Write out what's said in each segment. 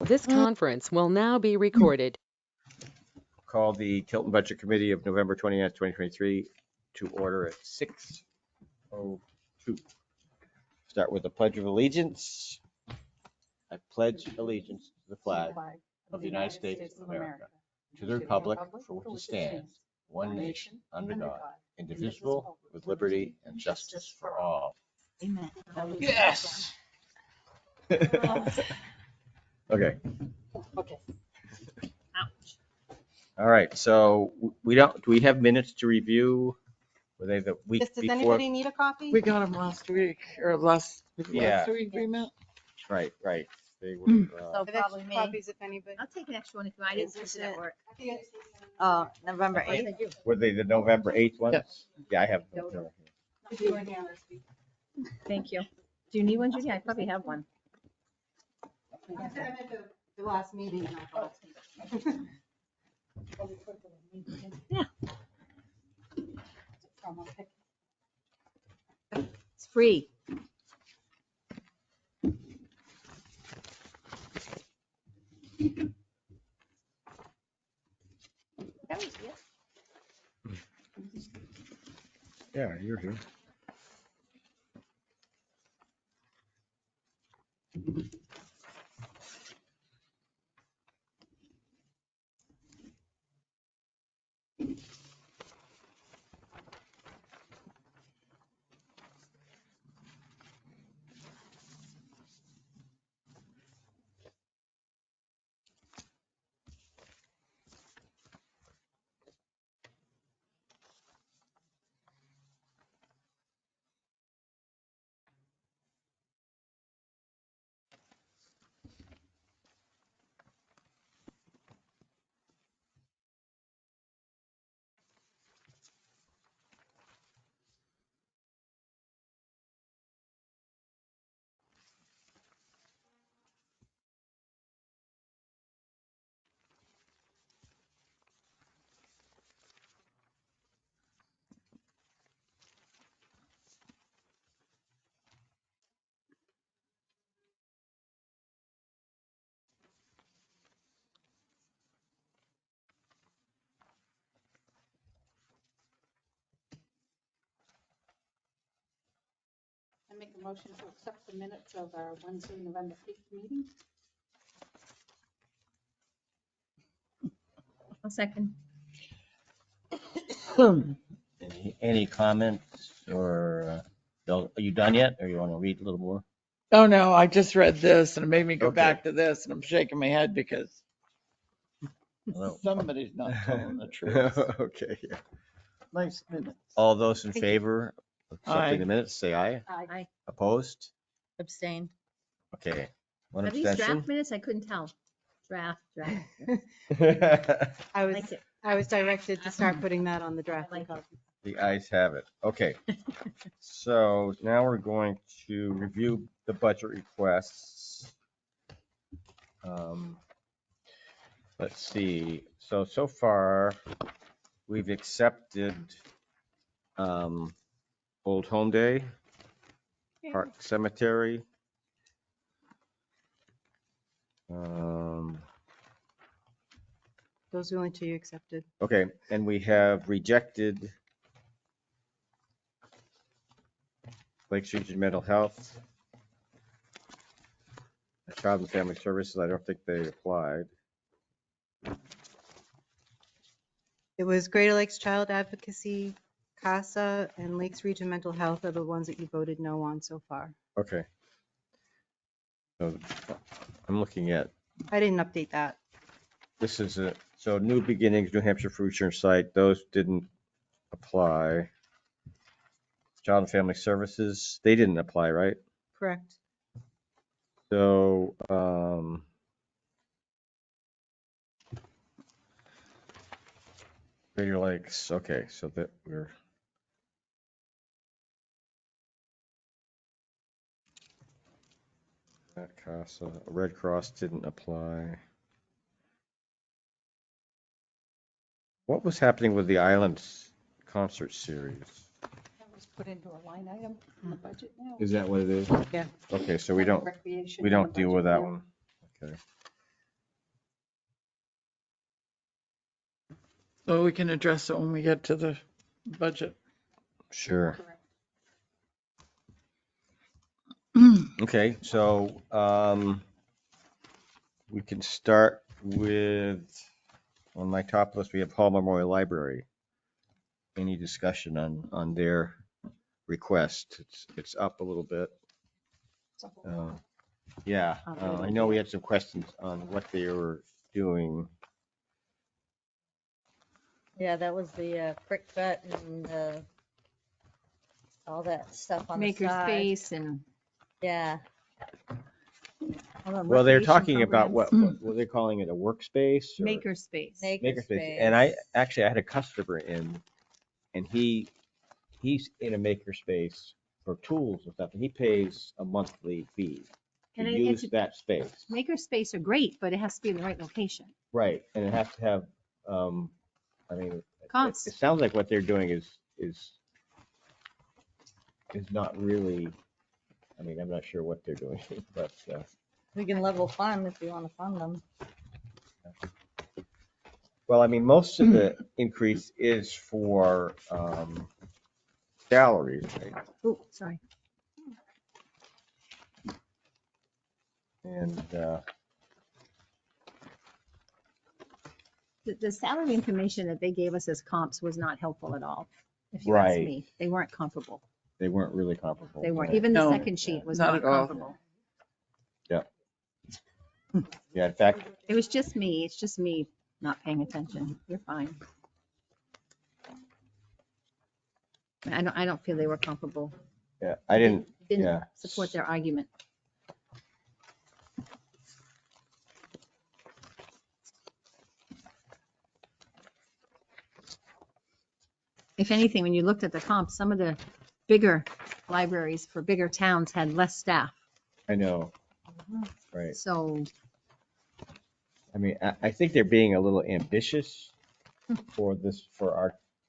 This conference will now be recorded. Call the Tilton Budget Committee of November 29th, 2023 to order at 6:02. Start with the Pledge of Allegiance. I pledge allegiance to the flag of the United States of America, to the republic for which it stands, one nation, under God, indivisible, with liberty and justice for all. Amen. Yes! Okay. Okay. Ouch. All right, so do we have minutes to review? Were they the week Does before? anybody need a copy? We got them last week, or last Yeah. week we met. Right. They were, So I have probably extra me. copies if anybody. I'll take an extra one if you, I didn't use it at work. November Yes, 8th. I do. were they the November 8th ones? Yes. Yeah, I have. Thank you. Do you need one, Judy? I probably have one. The last meeting. and I thought- Yeah. It's free. That was it. Yeah, you're here. I make a motion to accept the minutes of our Wednesday, November 8th meeting. A second. Any comments or, Bill, are you done yet? Or you want to read a little more? Oh, no, I just read this and it made me go Okay. back to this and I'm shaking my head because Hello. somebody's not telling the truth. Okay. Yeah. Nice minutes. All those in favor of Aye. accepting the minutes, say aye. I Opposed? abstain. Okay. One Are these abstention. draft minutes? I couldn't tell. Draft. I was, Like it. I was directed to start putting that on the draft. I like it. copy. The ayes have it. Okay. So now we're going to review the budget requests. Let's see. So far, we've accepted Old Home Day, Park Cemetery. Those are the only two you accepted. Okay, and we have rejected Lakes Region Mental Health, Child and Family Services. I don't think they applied. It was Greater Lakes Child Advocacy, CASA, and Lakes Region Mental Health are the ones that you voted no on so far. Okay. So I'm looking at, I didn't update that. this is so New Beginnings, New Hampshire Food Insurance Site, those didn't apply. Child and Family Services, they didn't apply, right? Correct. So, Greater Lakes, okay, so that we're. That CASA, Red Cross didn't apply. What was happening with the Islands concert series? That was put into a line item in the budget now. Is that what it is? Yeah. Okay, so Recreation we in the don't deal with budget that now. one. Okay. So we can address it when we get to the budget. Sure. Correct. Okay, so, we can start with, on my top list, we have Hall Memorial Library. Any discussion on their request? It's up a little bit. Yeah, I know we had some questions on what they were doing. Yeah, that was the crick cut and all that stuff on the Maker side. space and Yeah. all the Well, they're recreation talking about programs. what were they calling it, a workspace? Or Maker space. Makerspace. And I had a customer in, and he's in a makerspace for tools and stuff, and he pays a monthly fee to And use that space. Maker space are great, but it has to be in the right location. Right, and it has to have, I mean, Comps. it sounds like what they're doing is not really, I mean, I'm not sure what they're doing, but, We can level fund if you want to fund them. well, I mean, most of the increase is for, salaries, right? Oh, sorry. And, The salary information that they gave us as comps was not helpful at all. If you ask Right. me, they weren't comparable. they weren't really comparable. They weren't. Yeah. Even the No, second sheet was not not at all. comparable. Yeah, in fact, It was just me. It's just me not paying attention. You're fine. I don't feel they were comparable. yeah, I didn't, Didn't yeah. support their argument. If anything, when you looked at the comps, some of the bigger libraries for bigger towns had less staff. I know. Right. So I mean, I think they're being a little ambitious for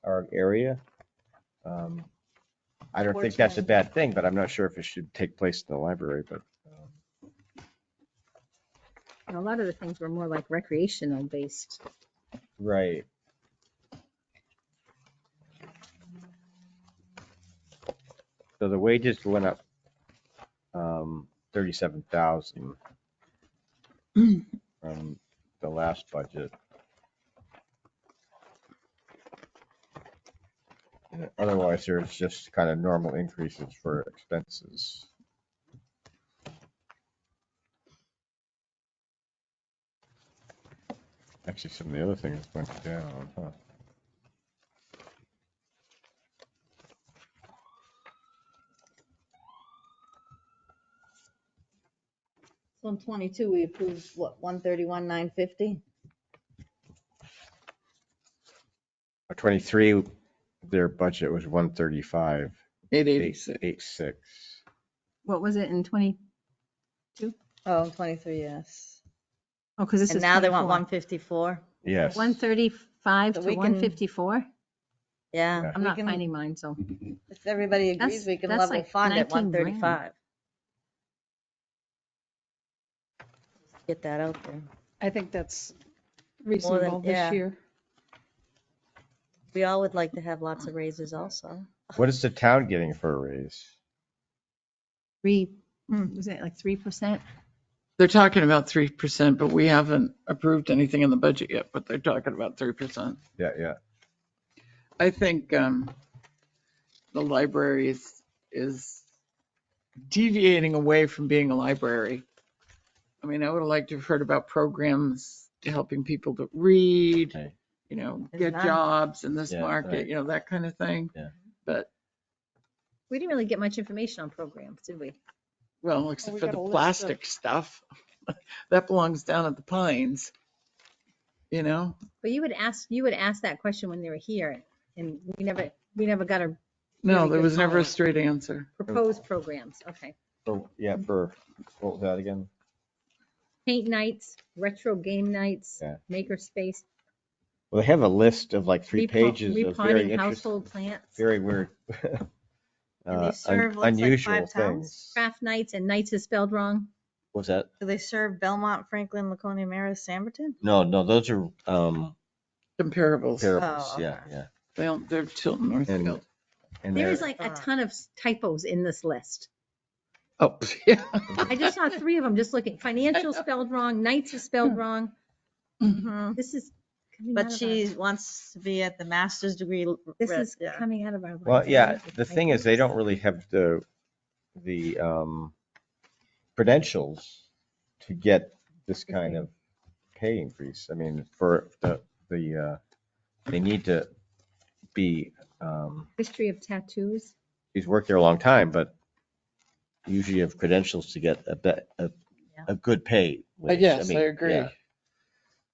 our area. I don't think that's a bad thing, but I'm not sure if it should take place in the library, but. a lot of the things were more like recreational based. Right. So the wages went up, 37,000 from the last budget. Otherwise, there's just kind of normal increases for expenses. Actually, some of the other things went down, huh? So in 22, we approved what, 131,950? 23, their budget was 135, 886. 886. What was it in 20? Oh, in 23, yes. Oh, because this And is now they want 24. 154. Yes. 135 So to we can- 154. Yeah. Yeah. I'm we not can- finding mine, so If everybody agrees, That's- we can that's level like fund at 19 grand. 135. Get that out there. I think that's reasonable yeah. this year. We all would like to have lots of raises also. What is the town getting for a raise? was it like 3%? They're talking about 3%, but we haven't approved anything in the budget yet, but they're talking about 3%. Yeah, yeah. I think the library is deviating away from being a library. I mean, I would have liked to have heard about programs helping people to read, Okay. There's get none. jobs in this Yeah, market, right. that kind of thing. Yeah. But, We didn't really get much information on programs, did we? well, except we for got the a list of- plastic stuff, that belongs down at the Pines, But you would ask that question when they were here, and we never got a No, Really there good was never a follow-up. straight answer. proposed programs. Okay. What was that again? Paint nights, retro game nights, Yeah. maker space, Well, they have a list of like 3 pages of very repotting interesting, household plants, very weird, And they serve, looks like unusual 5 towns? things. craft nights, and nights is spelled wrong. What's that? Do they serve Belmont, Franklin, Laconia, Marist, Samberton? No, those are, Comparables. comparables, Oh, yeah, okay. yeah. They're Tilton Northfield. And There they're- is like a ton of typos in this list. Oh, yeah. I just saw 3 of them, just looking. Financial spelled wrong, Knights is spelled wrong. Mhm. This is coming out But of she wants to be at the master's degree. this is yeah. coming out of our. Well, library yeah, with the thing is, they typos. don't really have the credentials to get this kind of pay increase. I mean, for they need to be, History of tattoos. he's worked there a long time, but usually you have credentials to get a good pay. wage. Yes, mean, I agree. yeah.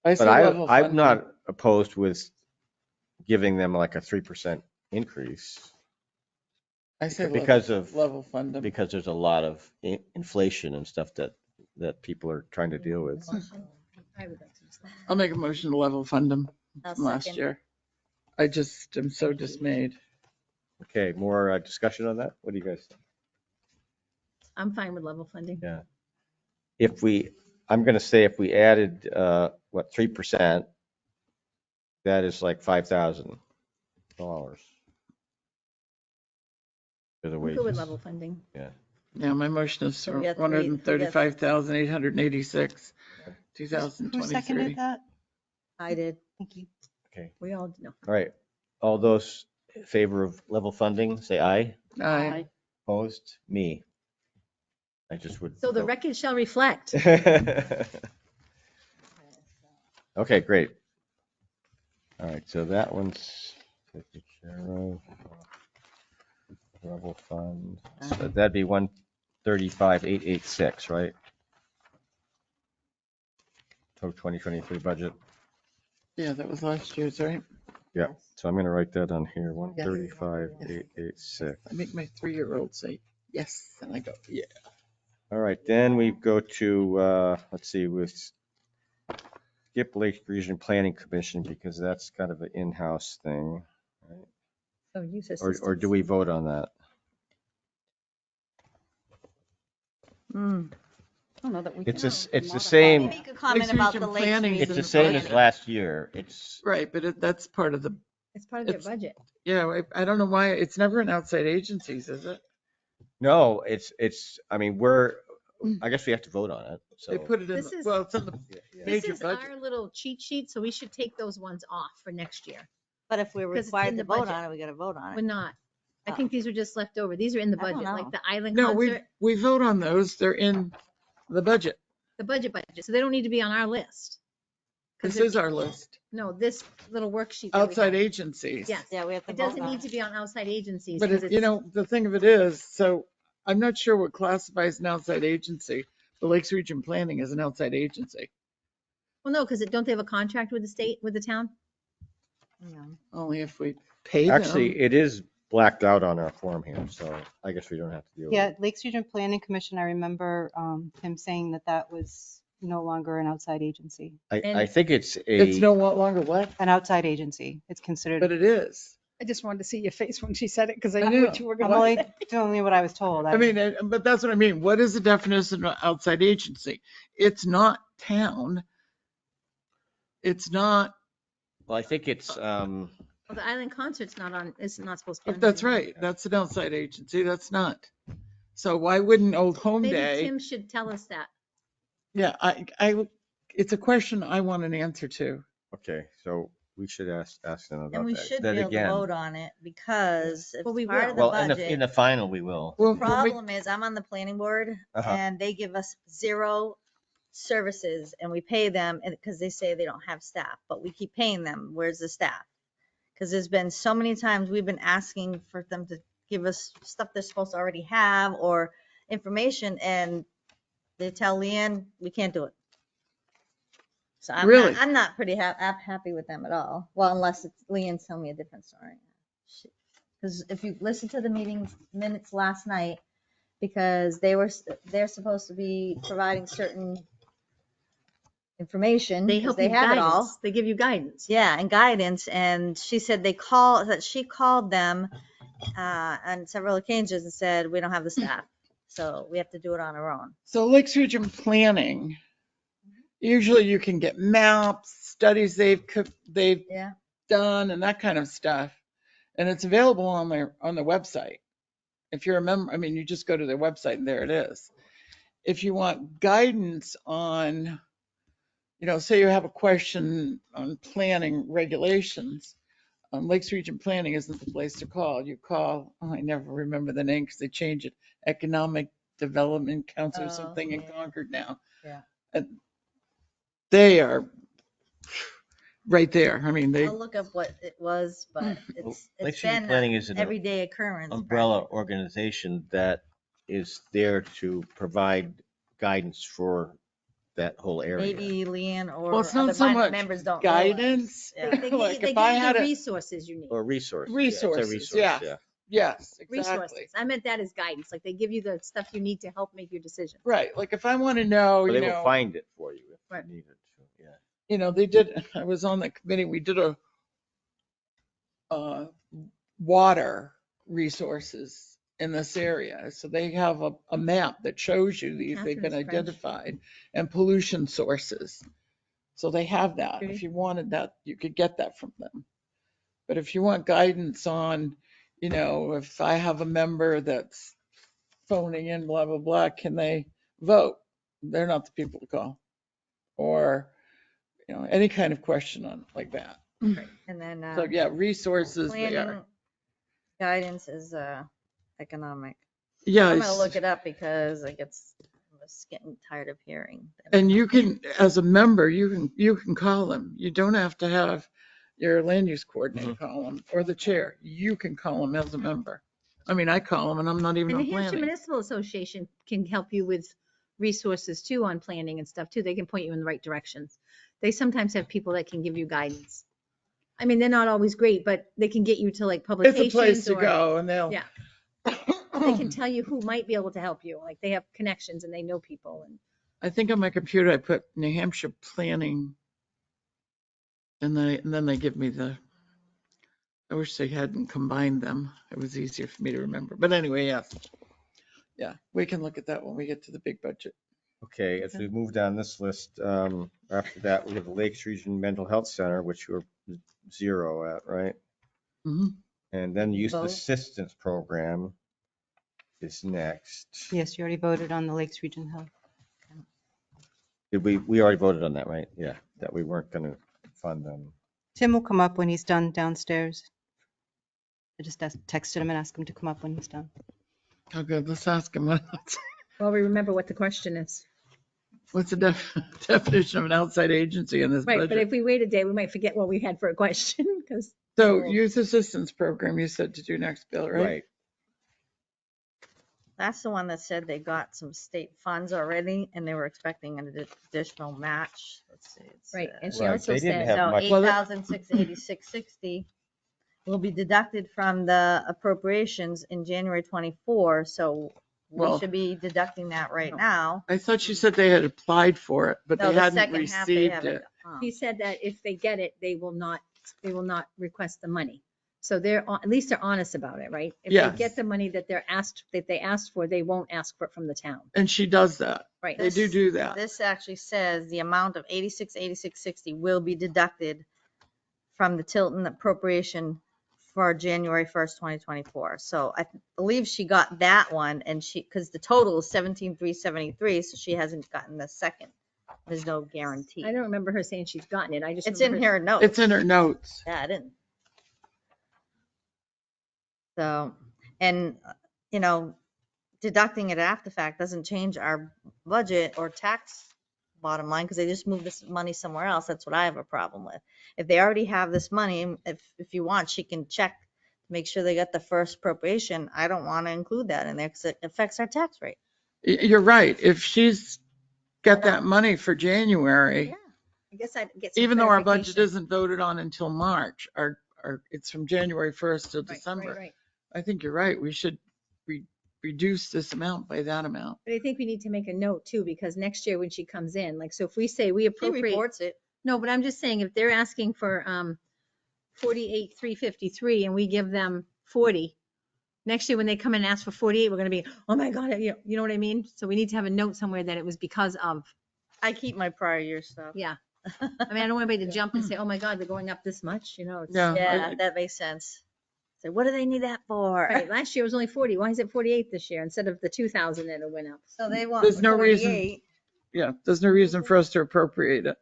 I say But level I'm funding. not opposed with giving them like a 3% increase I say because of, level funding. because there's a lot of inflation and stuff that people are trying to deal with. I would like to just- I'll make a motion to level fund them I'll from last second. year. I just am so dismayed. Okay, more discussion on that? What do you guys think? I'm fine with level funding. Yeah. I'm going to say if we added, 3%, that is like $5,000 for the I'm good wages. with level funding. Yeah, my motion is So we got 135,886, Who 2023. seconded that? I did. Thank you. Okay, We all know. all right. All those in favor of level funding, say aye. Aye. Opposed? Me. I just would. So the record shall reflect. Okay, great. All right, so that one's taken care of. Level fund, so that'd be 135,886, right? Total 2023 budget. Yeah, that was last year's, right? Yeah, so I'm gonna write that on here, 135,886. I make my 3-year-old say yes, and I go, yeah. All right, then we go to, let's see, with Skip Lake Region Planning Commission, because that's kind of an in-house thing. So use Or do we vote on that? I don't know that we can. It's the modify same, it. Make a comment Lakes about Region the Lakes Planning is it's Region the same as Planning. last year. It's, Right, but that's part of the, It's part of their It's- budget. yeah, I don't know why, it's never in outside agencies, is it? no, I mean, I guess we have to vote on it, so. They put it in, This is- well, it's in the Yeah, yeah. This major is budget. our little cheat sheet, so we should take those ones off for next year. But if we're 'Cause it's required in to the vote budget. on it, we gotta vote on We're it. not. I Oh. think these were just left over. These are in the I don't budget, know. like the island No, concert, we vote on those, they're in the budget. the budget, so they don't need to be on our list. 'Cause This they're- is our list. No, this little worksheet. that we Outside have. agencies. Yes. Yeah, we have to It vote doesn't on need it. to be on outside agencies. But 'cause it, you know, the thing of it is, so I'm not sure what classifies an outside agency. The Lakes Region Planning is an outside agency, Well, no, because don't they have a contract with the state, with the town? Yeah. only if we pay them. Actually, it is blacked out on our form here, so I guess we don't have to deal with Yeah, it. Lakes Region Planning Commission, I remember him saying that was no longer an outside agency. I And- think it's It's a, no longer what, An outside agency. It's considered. but it is. I just wanted to see your face when she said it because I I knew know. what you were I'm going only to say. telling you what I was told. I mean, but that's what I mean. What is the definition of outside agency? It's not town. It's not, well, I think it's, Well, the island concert's not on, it's not supposed to be. on that's here. right. That's an outside agency. That's not. So why wouldn't Old Home Maybe Day? Tim should tell us that. Yeah, it's a question I want an answer to. okay, so we should ask them about that. And we should be Then able to again- vote on it because if Well, we it's part will. of the Well, in budget. the final, we will. Well, The problem is I'm on the planning board Uh-huh. and they give us 0 services and we pay them because they say they don't have staff, but we keep paying them. Where's the staff? Because there's been so many times we've been asking for them to give us stuff they're supposed to already have or information and they tell Leanne, we can't do it. So Really? I'm not pretty happy with them at all. Well, unless it's Leanne's telling me a different story. Because if you listen to the meeting minutes last night, because they're supposed to be providing certain information. They 'cause help they you have it all. guidance. They give you guidance. Yeah, and guidance. And she said that she called them on several occasions and said, we don't have the staff. So we have to do it on our own. So Lakes Region Planning, usually you can get maps, studies they've Yeah. done and that kind of stuff. And it's available on their website. If you're a member, I mean, you just go to their website and there it is. If you want guidance on, say you have a question on planning regulations, Lakes Region Planning isn't the place to call. You call, I never remember the name because they changed it, Economic Development Council or Oh, something in yeah. Concord now. Yeah. And they are right there. I mean, I'll look up what it was, but it's Lake it's Region been Planning an is an everyday occurrence. umbrella practically. organization that is there to provide guidance for that whole area. Maybe Leanne or well, it's not other so much members don't guidance. realize. They Yeah. Like give if I you had the a resources you need. Or resources. resources, Yeah, it's a resource, yeah. Yes, exactly. Resources. I meant that as guidance. Like they give you the stuff you need to help make your decisions. Right. Like if I want to know, Well, they will find it for you if Right. you need it to, yeah. they did, I was on the committee, we did a water resources in this area. So they have a map that shows you they've been Catherine's French. identified, and pollution sources. So they have that. If you wanted that, you could get that from them. But if you want guidance on, if I have a member that's phoning in, blah, blah, blah, can they vote? They're not the people to call. Or, any kind of question on like that. And then So yeah, resources they planning are. guidance is economic. Yeah. I'm gonna look it up because I'm just getting tired of hearing. And you can, as a member, you can call them. You don't have to have your land use coordinator call them or the chair. You can call them as a member. I mean, I call them and I'm not even And on the Hampshire planning. Municipal Association can help you with resources too on planning and stuff too. They can point you in the right directions. They sometimes have people that can give you guidance. I mean, they're not always great, but they can get you to like It's publications. a place to or- go and they'll. Yeah. They can tell you who might be able to help you. Like they have connections and they know people. And I think on my computer I put New Hampshire planning and then they give me I wish they hadn't combined them. It was easier for me to remember. But anyway, yes. Yeah, we can look at that when we get to the big budget. Okay, as we move down this list, after that, we have the Lakes Region Mental Health Center, which we're 0 at, right? Mhm. And then Youth Vote. Assistance Program is next. Yes, you already voted on the Lakes Region Health. Did we already voted on that, right? Yeah, that we weren't gonna fund them. Tim will come up when he's done downstairs. I just texted him and asked him to come up when he's done. Oh, good. Let's ask him. well, we remember what the question is. What's the definition of an outside agency in this Right. But budget? if we wait a day, we might forget what we had for a question because. So youth assistance program, you said to do next, Bill, right? Right. That's the one that said they got some state funds already and they were expecting an additional match. Let's see. Right. And she Right, also they didn't said, have So much. $8,686.60 will be deducted from the appropriations in January 24. So we Well- should be deducting that right now. I thought you said they had applied for it, but No, they the hadn't second half they received haven't. it. he said that if they get it, they will not request the money. So at least they're honest about it, right? If Yes. they get the money that they asked for, they won't ask for it from the town. And she does that. Right. They do that. This actually says the amount of $86.60 will be deducted from the Tilton appropriation for January 1st, 2024. So I believe she got that one and because the total is 17,373, so she hasn't gotten the second. There's no guarantee. I don't remember her saying she's gotten it. I just It's in remember here notes. It's in her notes. Yeah, I didn't. So, and, deducting it after the fact doesn't change our budget or tax bottom line because they just moved this money somewhere else. That's what I have a problem with. If they already have this money, if you want, she can check to make sure they got the first appropriation. I don't want to include that in there because it affects our tax rate. You're right. If she's got that money for January, Yeah. I guess I'd get some even though our budget clarification. isn't voted on until March, it's from January 1st till Right, December. right. I think you're right. We should reduce this amount by that amount. But I think we need to make a note too, because next year when she comes in, like, so if we say we She appropriate, reports it. no, but I'm just saying if they're asking for 48,353 and we give them 40, next year when they come in and ask for 48, we're going to be, oh my God, you know what I mean? So we need to have a note somewhere that it was because of, I keep my prior year stuff. yeah. I mean, I don't want anybody to jump and say, oh my God, they're going up this much, you know? it's- Yeah. Yeah, that makes sense. So what do they need that for? Right, last year it was only 40. Why is it 48 this year instead of the 2,000 that it went up? So they want There's no reason- 48 Yeah, there's no reason for us to appropriate it.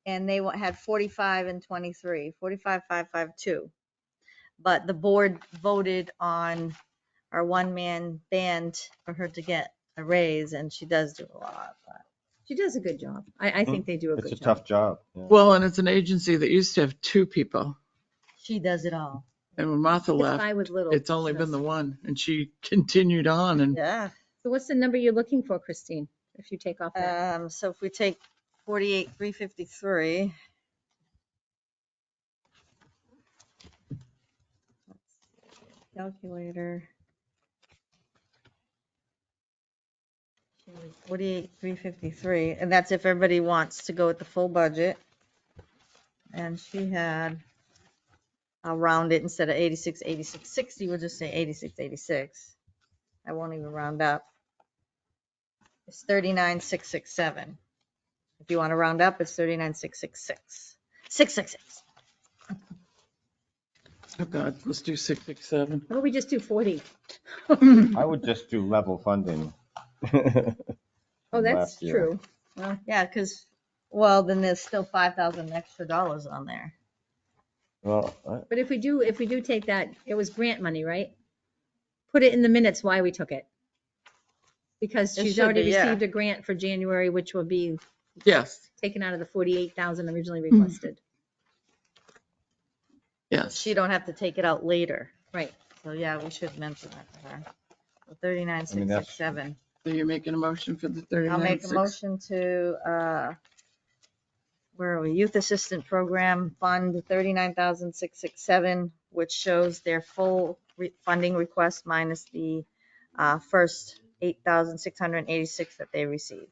and they had 45 and 23, 45,552. But the board voted on our one-man band for her to get a raise, and she does do a lot. But She does a good job. I think they do a It's good a job. tough job. Yeah. Well, and it's an agency that used to have 2 people. she does it all. And when Martha Gets left, by with little. it's only been the one, and she continued on and Yeah. So what's the number you're looking for, Christine, if you take off that? So if we take 48,353. Calculator. 48,353, and that's if everybody wants to go with the full budget. And she had, I'll round it instead of 86, 86, 60, we'll just say 86, 86. I won't even round up. It's 39,667. If you want to round up, it's 39,666. 666. oh God, let's do 667. How about we just do 40? I would just do level funding. Oh, that's Last year. true. Well, Yeah, because, well, then there's still 5,000 extra dollars on there. Well, but if we do take that, it was grant money, right? Put it in the minutes why we took it. Because It she's should already be, yeah. received a grant for January, which will be Yes, taken out of the 48,000 originally requested. yes. She don't have to take it out later. Right. So yeah, we should mention that to her. 39,667. that's- 667. So you're making a motion for the 39. I'll make a motion to, where are we? Youth Assistant Program Fund 39,667, which shows their full funding request minus the first 8,686 that they received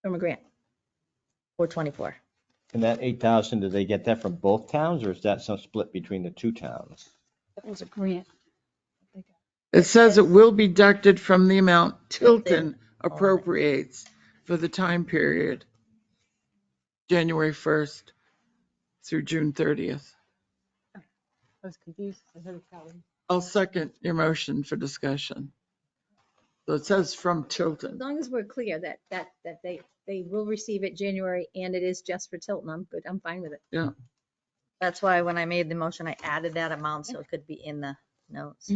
From a grant. for 24. And that 8,000, did they get that from both towns, or is that some split between the 2 towns? That was a grant. It says it will be deducted from the amount Tilton Tilton. appropriates for the time period, January 1st through June 30th. I was confused. I heard Kelly. I'll second your motion for discussion. So it says from As Tilton. long as we're clear that they will receive it January and it is just for Tilton, I'm good. I'm fine with it. That's why when I made the motion, I added that amount so it could be in the notes.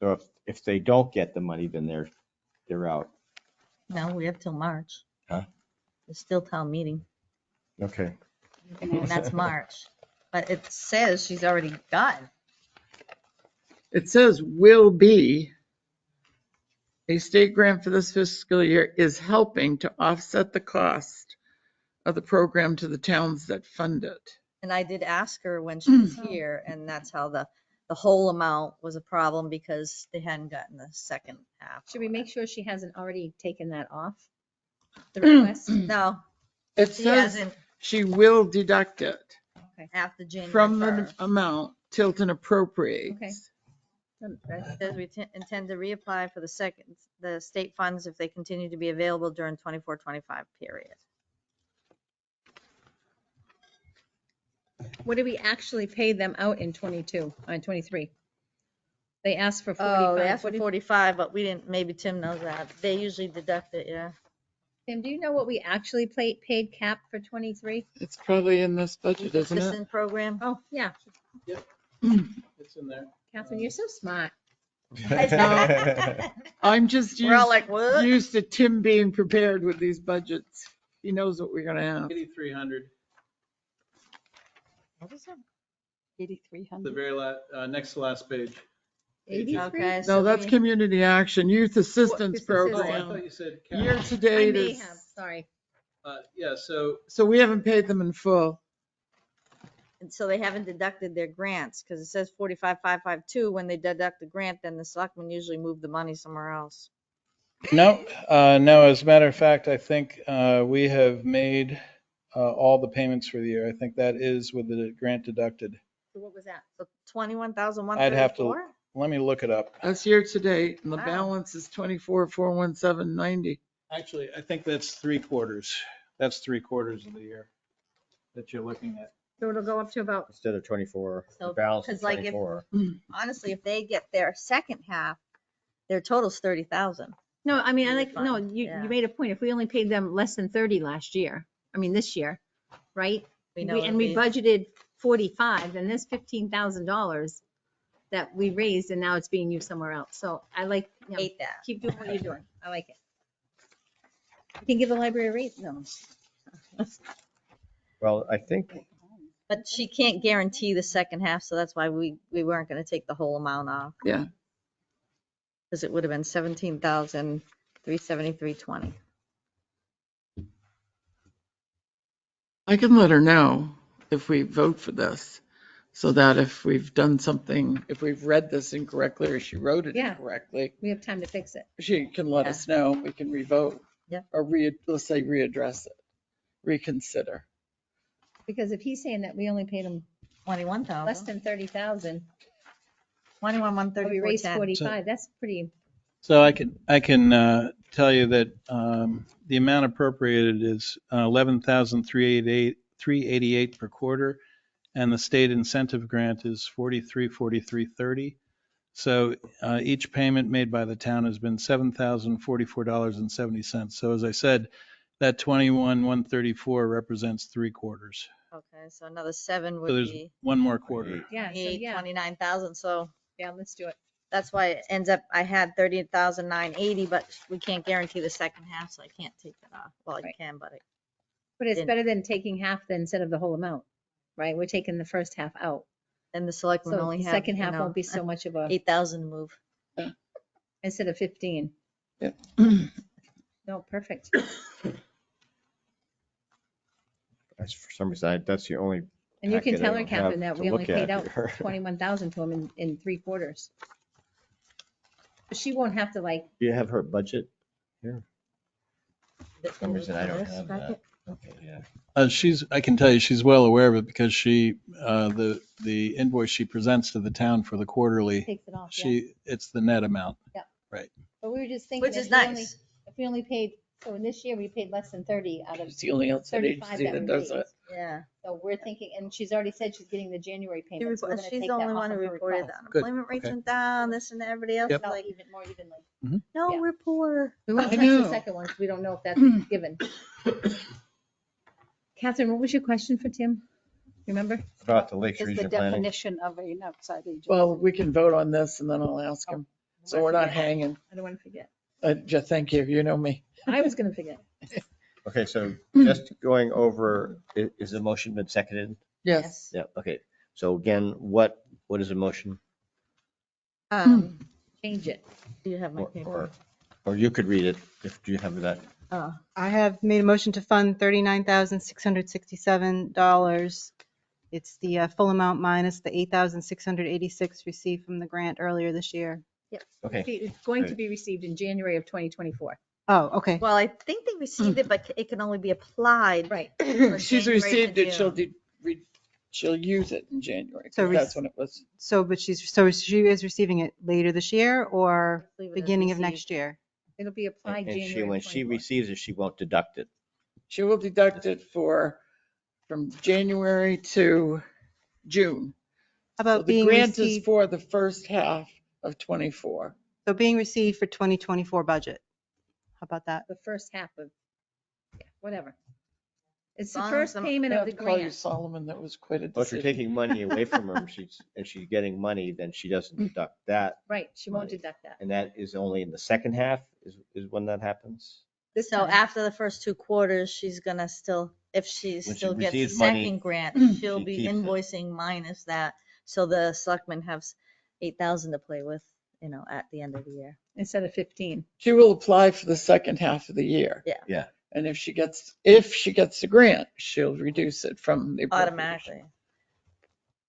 So if they don't get the money, then they're out. No, we have till March. Huh? It's still town meeting, Okay. and that's March. But it says she's already gotten. It says will be. A state grant for this fiscal year is helping to offset the cost of the program to the towns that fund it. And I did ask her when she was here, and that's how the whole amount was a problem because they hadn't gotten the second half. Should we make sure she hasn't already taken that off? The request? No, It she says hasn't she will deduct it after January from the 1st. amount Tilton appropriates. Okay. It says we intend to reapply for the state funds if they continue to be available during 24-25 period. What did we actually pay them out in 23? They asked for 45. Oh, they asked What for did- 45, but we didn't, maybe Tim knows that. They usually deduct it, yeah. Tim, do you know what we actually paid cap for 23? It's probably in this budget, isn't it? Assistant program. Oh, yeah. It's in there. Catherine, you're so smart. I'm just We're all like, what? used to Tim being prepared with these budgets. He knows what we're gonna have. 8,300, What is it? the 8,300. very last, next to last page. 83? Okay. No, so that's we- community action, youth assistance Youth Oh, I program. thought you said. Year capital. to I date may is, have, sorry. Yeah, so so we haven't paid them in full. And so they haven't deducted their grants because it says 45,552. When they deduct the grant, then the selectmen usually move the money somewhere else. No, no, as a matter of fact, I think we have made all the payments for the year. I think that is with the grant deducted. So what was that? So 21,134. I'd have to, let me look it up. That's year to date, and the Wow. balance is 24,417.90. Actually, I think that's 3 quarters. That's 3/4 of the year that you're looking at. So it'll go up to about, Instead of 24, the So, balance is 'cause like if- 24. Honestly, if they get their second half, their total's 30,000. no, I mean, I You're like, no, fine, you yeah. made a point. If we only paid them less than 30 last year, I mean, this year, right? We know And we budgeted 45, then there's $15,000 that we raised and now it's being used somewhere else. So I like, you know, hate that. keep doing what you're doing. I like it. You can give the library a raise, no. Well, I think, But she can't guarantee the second half, so that's why we weren't gonna take the whole amount off. Yeah. Because it would have been 17,373.20. I can let her know if we vote for this, so that if we've done something, if we've read this incorrectly or she wrote it Yeah. incorrectly, We have time to fix it. she can let Yeah. us know. We can revote. Yeah. Or let's say readdress it, reconsider. Because if he's saying that we only paid him less 21,000. than 30,000, 21, but we raised 134.10. 45, that's pretty, So I can tell you that the amount appropriated is 11,388 per quarter, and the state incentive grant is 43.30. So each payment made by the town has been $7,044.70. So as I said, that 21,134 represents 3/4. Okay, so another 7 So would there's be one more quarter. yeah, so yeah, 29,000. So yeah, let's do it. that's why it ends up, I had 30,980, but we can't guarantee the second half, so I can't take it off. Well, I Right. can, but But it's Didn't- better than taking half than instead of the whole amount, right? We're taking the first half out. then the selectmen So only the have, second half won't be so much of a, 8,000 to move. instead of 15. Yeah. No, perfect. for some reason, that's the only. And you can packet I tell her, don't have Catherine, that to we only look paid at out here. 21,000 to him in 3/4. But she won't have to like, Do you have her budget here? For some reason, I don't this have that. packet? Okay, yeah. I can tell you, she's well aware of it because the invoice she presents to the town for the quarterly, takes it off, yeah. it's the net amount. But we were just thinking. Which is if we only- nice. If we only paid, so in this year, we paid less than 30 out of It's the only outside 35 agency that that we does raised. it. Yeah. So we're thinking, and she's already said she's getting the January She payment. So we're report- gonna She's take the that only off one who of her reported request. the Good, unemployment rates okay. went down, this and everybody else. Yep. No, Like, even more evenly. no, Yeah. we're poor. We won't I touch the know. second one, 'cause we don't know if that's given. Catherine, what was your question for Tim? Remember? About the Lakes Is the Region Planning. definition of an outside agency. Well, we can vote on this and then I'll ask him. So we're not hanging. I don't want to forget. Just thank you. You know me. I was going to forget. Okay, so just going over, is the motion been seconded? Yes. Yeah, okay. So again, what is a motion? Change it. Do you have my paper? Or you could read it if you have that. Oh, I have made a motion to fund $39,667. It's the full amount minus the $8,686 received from the grant earlier this year. Okay, It's going to be received in January of 2024. Oh, okay. well, I think they received it, but it can only be applied. Right. for She's January to received it. June. She'll use it in January. So 'Cause that's when it was. So she is receiving it later this year or Leave it as beginning of received. next year? It'll be applied and January. when she 24. receives it, she won't deduct it. She will deduct it from January to June. How So about the being grant is received, for the first half of 24. so being received for 2024 budget? How about that? The first half of, yeah, whatever. It's As the long first as I'm- payment I of have the to call you grant. Solomon. That was quite a Well, if you're decision. taking money away from her, and she's getting money, then she doesn't deduct that. Right, she won't Money. deduct that. And that is only in the second half is when that happens? This So time. after the first 2 quarters, she's gonna still, if she When she still gets the receives money, second grant, she'll she be keeps it. invoicing minus that. So the selectmen have 8,000 to play with, at the end of the year. Instead of 15. She will apply for the second half of the year. Yeah. Yeah. And if she gets the grant, she'll reduce it from the appropriation. Automatically.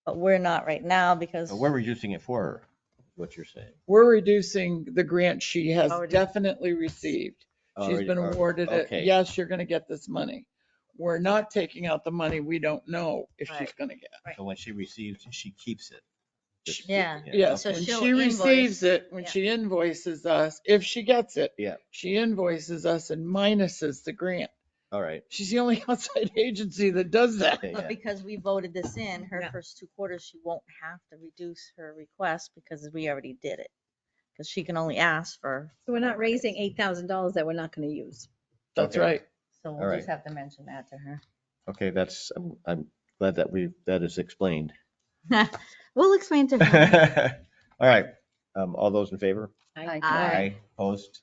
But we're not right now because. But we're reducing it for her, is what you're saying. We're reducing the grant she has Already- definitely received. She's been awarded it. Okay. Yes, you're going to get this money. We're not taking out the money we don't know if she's Right. going to get. So when she receives it, she keeps it. Just- Yeah. Yes, So when she'll she receives invoice, it, when yeah. she invoices us, if she gets it. Yeah. She invoices us and minuses the grant. All right. She's the only outside agency that does that. Okay, But yeah. because we voted this in, her Yeah. first 2 quarters, she won't have to reduce her request because we already did it. Because she can only ask for, So we're not raising $8,000 that we're not going to use. That's Okay. right. so All we'll right. just have to mention that to her. Okay, I'm glad that that is explained. We'll explain to her. All right, all those in favor? Aye. Opposed?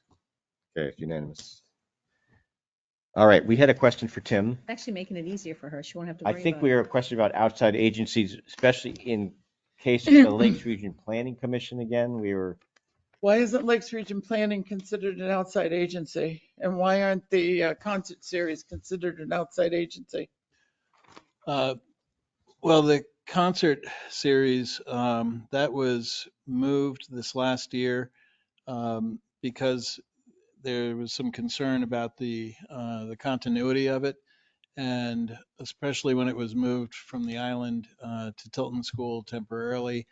Okay, it's unanimous. All right, we had a question for Tim. It's actually making it easier for her. She won't have to I worry think about we it. are a question about outside agencies, especially in case of the Lakes Region Planning Commission again. We were, Why isn't Lakes Region Planning considered an outside agency? And why aren't the concert series considered an outside agency? Well, the concert series, that was moved this last year because there was some concern about the continuity of it. And especially when it was moved from the island to Tilton School temporarily.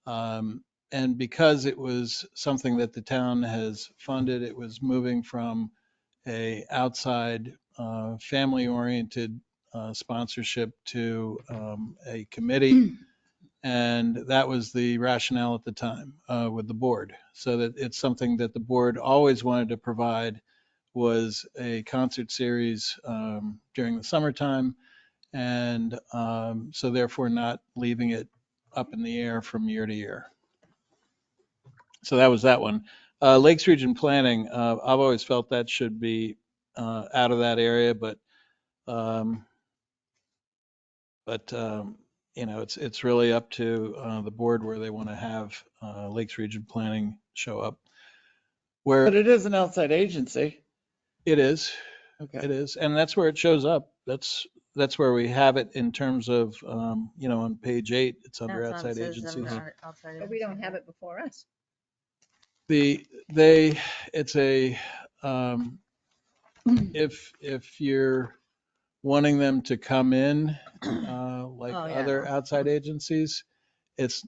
And because it was something that the town has funded, it was moving from a outside family-oriented sponsorship to a committee. And that was the rationale at the time with the board. So that it's something that the board always wanted to provide was a concert series during the summertime. And so therefore not leaving it up in the air from year to year. So that was that one. Lakes Region Planning, I've always felt that should be out of that area, but you know, it's really up to the board where they want to have Lakes Region Planning show up. Where But it is an outside agency. it is, Okay. it is, and that's where it shows up. That's where we have it in terms of, you know, on page 8, it's under That's on outside says agencies. outside But we don't agency. have it before us. It's a, if you're wanting them to come in, like Oh, yeah, other no. outside agencies, it's,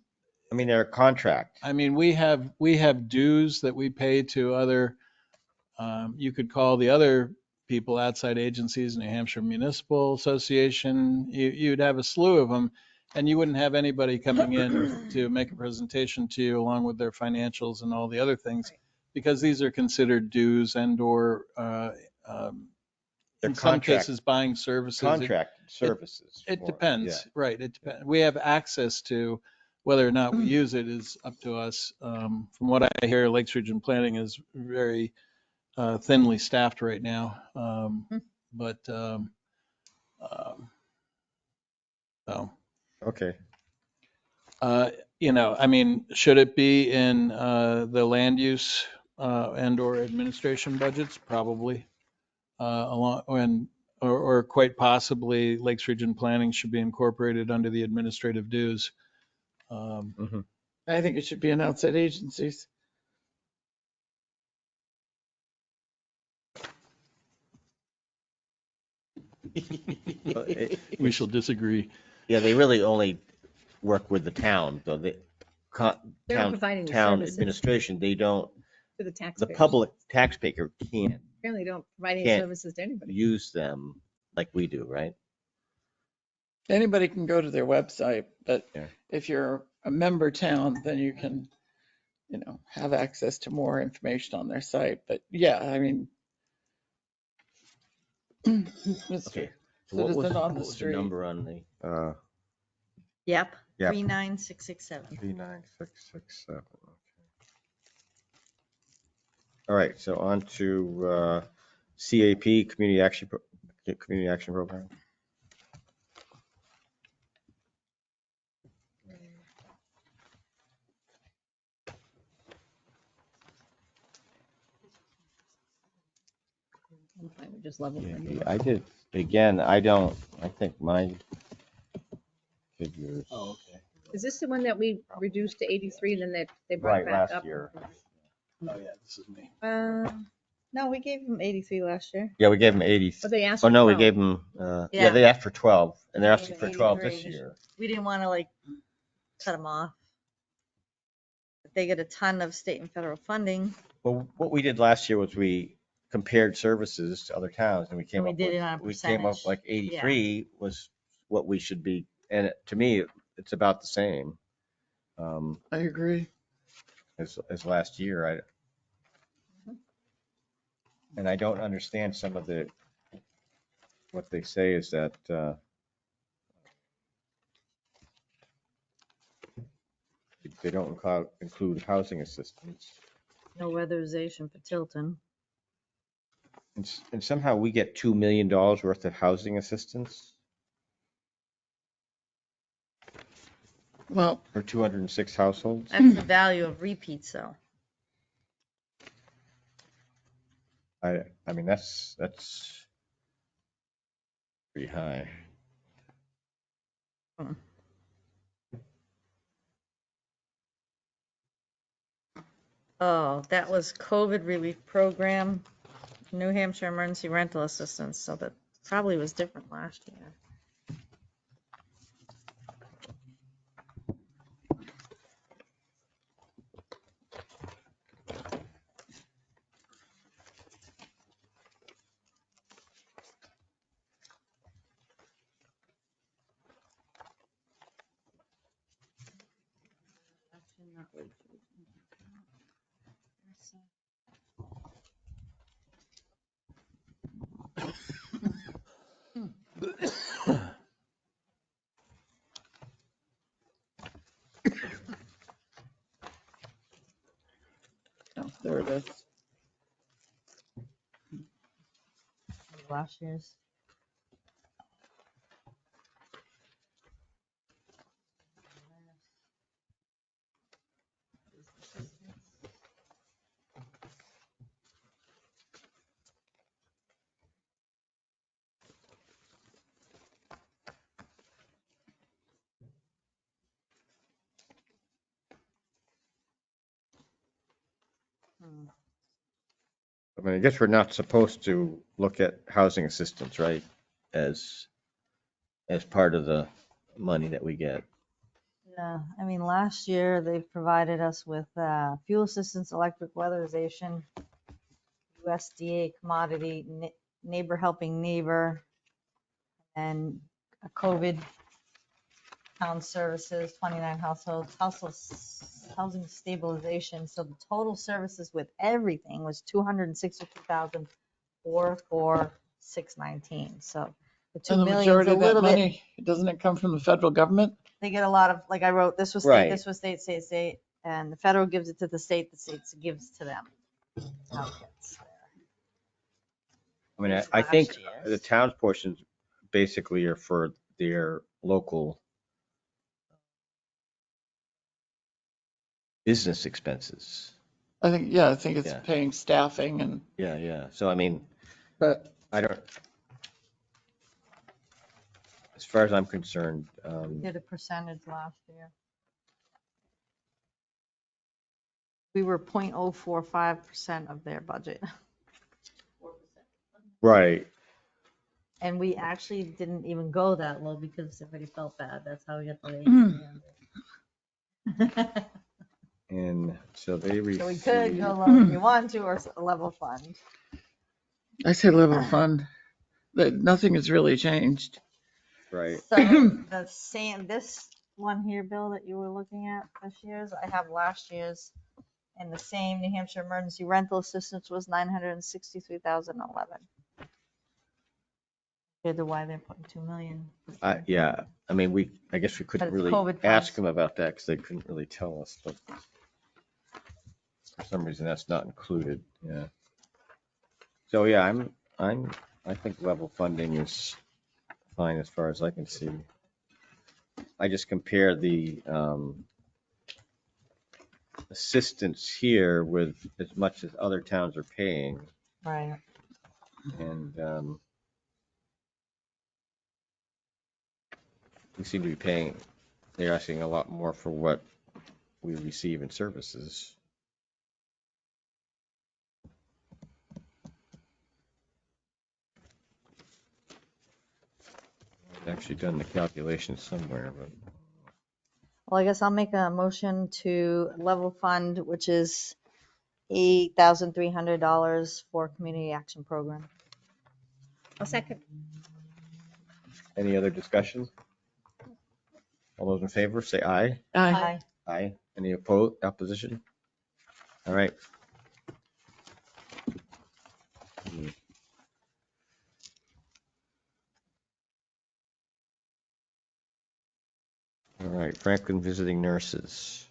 I mean, they're a contract. I mean, we have dues that we pay to other, you could call the other people outside agencies, New Hampshire Municipal Association, you'd have a slew of them, and you wouldn't have anybody coming in to make a presentation to you along with their financials and all the other things, because these are considered dues and or They're in some contract- cases buying services. Contracted services. It for- depends, right? It depends. We have access to whether or not we use it is up to us. From what I hear, Lakes Region Planning is very thinly staffed right now. But so, Okay. you know, I mean, should it be in the land use and or administration budgets? Probably. Along or quite possibly Lakes Region Planning should be incorporated under the administrative dues. Mhm. I think it should be an outside agencies. We shall disagree. Yeah, they really only work with the town, though. They're Town providing the town services administration, they don't, to the the taxpayers. public taxpayer can't Apparently don't provide any Can't services to anybody. use them like we do, right? Anybody can go to their website, but Yeah. if you're a member town, then you can, you know, have access to more information on their site. But yeah, I mean, Okay. So what was, citizen on what the was the street. number on the, Yep, Yep. 39667. 39667. All right, so on to CAP, Community Action Program. I'm fine with just level Yeah, funding. I did, again, I think my figures. Oh, okay. Is this the one that we reduced to 83 and then they brought Right, it back last up? year. Oh, yeah, this is me. No, we gave them 83 last year. Yeah, we gave them 80. But they asked Oh, for no, we 12. gave them, yeah, Yeah. they asked for 12, and they're We asking gave for them 12 this 83. year. We didn't want to like cut them off. They get a ton of state and federal funding. Well, what we did last year was we compared services to other towns and we came And we up did with, it on a we came up percentage. like Yeah. 83 was what we should be. And to me, it's about the same I agree. as last year. And I don't understand some of what they say is that they don't include housing assistance. No weatherization for Tilton. And somehow we get $2 million worth of housing assistance Well, for 206 households. That's the value of repeats though. I mean, that's pretty high. Oh, that was COVID relief program, New Hampshire Emergency Rental Assistance. So that probably was different last year. oh, there it is. Last year's. I mean, I guess we're not supposed to look at housing assistance, right? As part of the money that we get. Yeah, I mean, last year they provided us with fuel assistance, electric weatherization, USDA commodity, neighbor helping neighbor, and a COVID town services, 29 households, housing stabilization. So the total services with everything was 262,446.19. So the 2 And the million is majority a of that little bit. money, doesn't it come from the federal government? They get a lot of, like I wrote, this was state, Right. this was state, state, state, and the federal gives it to the state gives to them. How it gets there. I mean, Here's I think last year's. the town's portions basically are for their local business expenses. I think it's Yeah. paying staffing and, Yeah. So, I mean, but I don't, as far as I'm concerned, Did a percentage last year. We were 0.045% of their budget. right. And we actually didn't even go that low because everybody felt bad. That's how we got the rate. And so they So we receive. could go low if you want to, or a level fund. I say level fund, that nothing has really changed. Right. So the same, this one here, Bill, that you were looking at this year's, I have last year's. And the same New Hampshire Emergency Rental Assistance was 963,011. Compared to why they're putting 2 million. Yeah, I mean, I guess we couldn't it's really COVID ask funds. them about that because they couldn't really tell us, but for some reason that's not included, yeah. So, yeah, I think level funding is fine as far as I can see. I just compare the assistance here with as much as other towns are paying, Right. and we seem to be paying, they're asking a lot more for what we receive in services. I've actually done the calculation somewhere, but Well, I guess I'll make a motion to level fund, which is $8,300 for community action program. A second. Any other discussion? All those in favor, say aye. Aye. Aye. Any opposed, opposition? All right. All right, Franklin visiting nurses.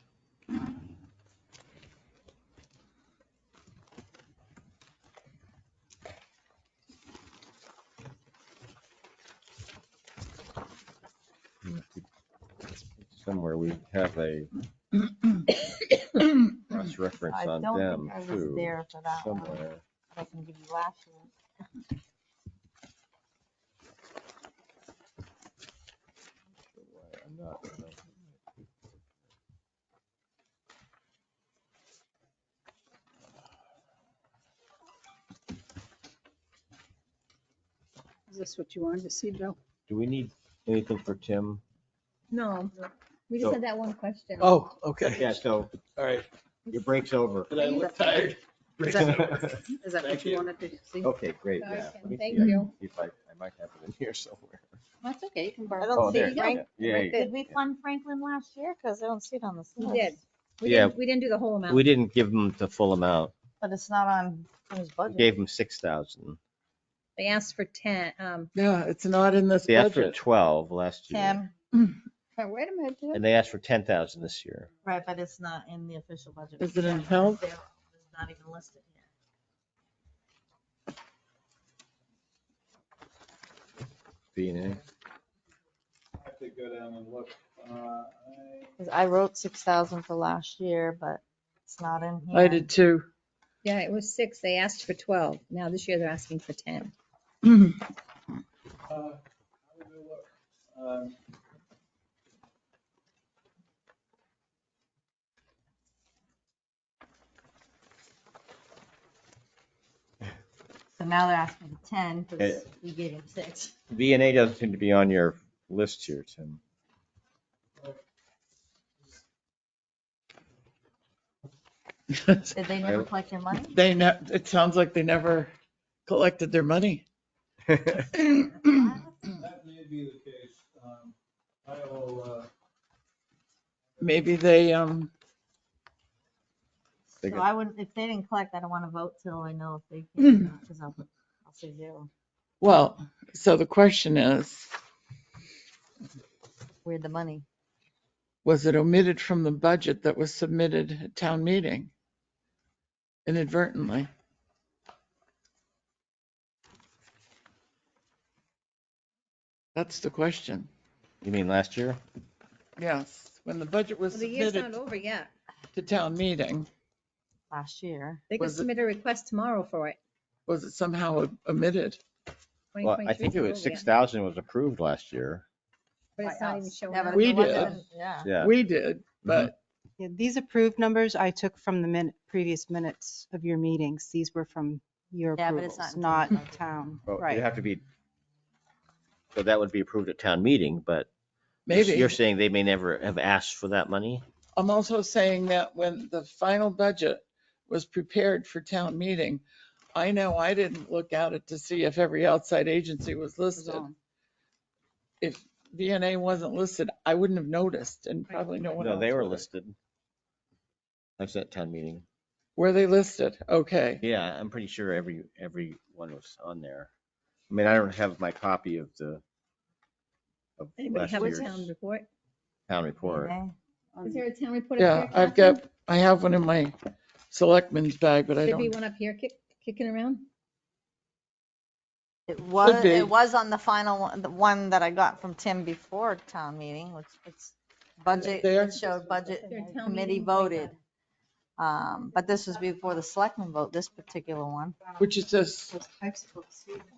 Somewhere we have a cross-reference I on don't them think I was too. there for that one. Somewhere. I can give you last year. I'm not. Is this what you wanted to see, Bill? Do we need anything for Tim? No, we just So- had that one question. Oh, okay. Yeah, so All right. your break's over. Did I look tired? Is that Thank what you you. wanted to see? Okay, great, Sorry, yeah. Ken, Let me thank see it. you. See if I might have it in here somewhere. That's okay, you can I borrow. don't Oh, see there. Frank. Yeah, yeah. Did we fund Franklin last year? Because I don't see it on the We list. did. Yeah. We didn't do the whole amount. We didn't give them the full amount. But it's not on his We budget. gave them 6,000. They asked for 10. Yeah, it's not in this They asked for budget. 12 last year. Tim, Wait a minute, Tim. And they asked for 10,000 this year. right, but it's not in the official budget. Is it in health? It's not even listed here. B&A. I have to go down and look. 'Cause I wrote 6,000 for last year, but it's not in here. I did too. Yeah, it was 6. They asked for 12. Now this year they're asking for 10. So now they're asking for 10 Eh. because we gave him 6. B&A doesn't seem to be on your list here, Tim. Did they never collect their money? It sounds like they never collected their money. That may be the case. I will, Maybe they, They So got- I wouldn't, if they didn't collect, I don't want to vote till I know if they can, because I'll say 0. well, so the question is, Where'd the money? was it omitted from the budget that was submitted at town meeting? Inadvertently. That's the question. You mean last year? Yes, when the budget was Well, the year's not submitted over yet. to town meeting, Last year. They could Was it- submit a request tomorrow for it. was it somehow omitted? Well, I 2023 think it is was not over yet, 6,000 was approved last year. But it's not even showing Yeah, but up. it We wasn't- did. Yeah. Yeah. We did, but Yeah, these approved numbers I took from the previous minutes of your meetings. These were from your Yeah, but it's approvals, not in not the budget. town. Well, Right. it'd have to be, so that would be approved at town meeting, but maybe. you're saying they may never have asked for that money? I'm also saying that when the final budget was prepared for town meeting, I know I didn't look at it to see if every outside agency was listed. If VNA wasn't listed, I wouldn't have noticed and probably no one else. No, they were would have. listed. I was at town meeting. Were they listed? Okay. Yeah, I'm pretty sure every one was on there. I mean, I don't have my copy of Anybody last have a year's town report? town report. Okay. Is there a town report up Yeah, here? I've Catherine? got, I have one in my selectmen's bag, but I Should be don't. one up here kicking around? It was, be. it was on the final one, the one that I got from Tim before town meeting, which it's budget, There? it showed budget Their town committee meeting voted. But this was before the selectmen vote, this particular one. Which is this, That I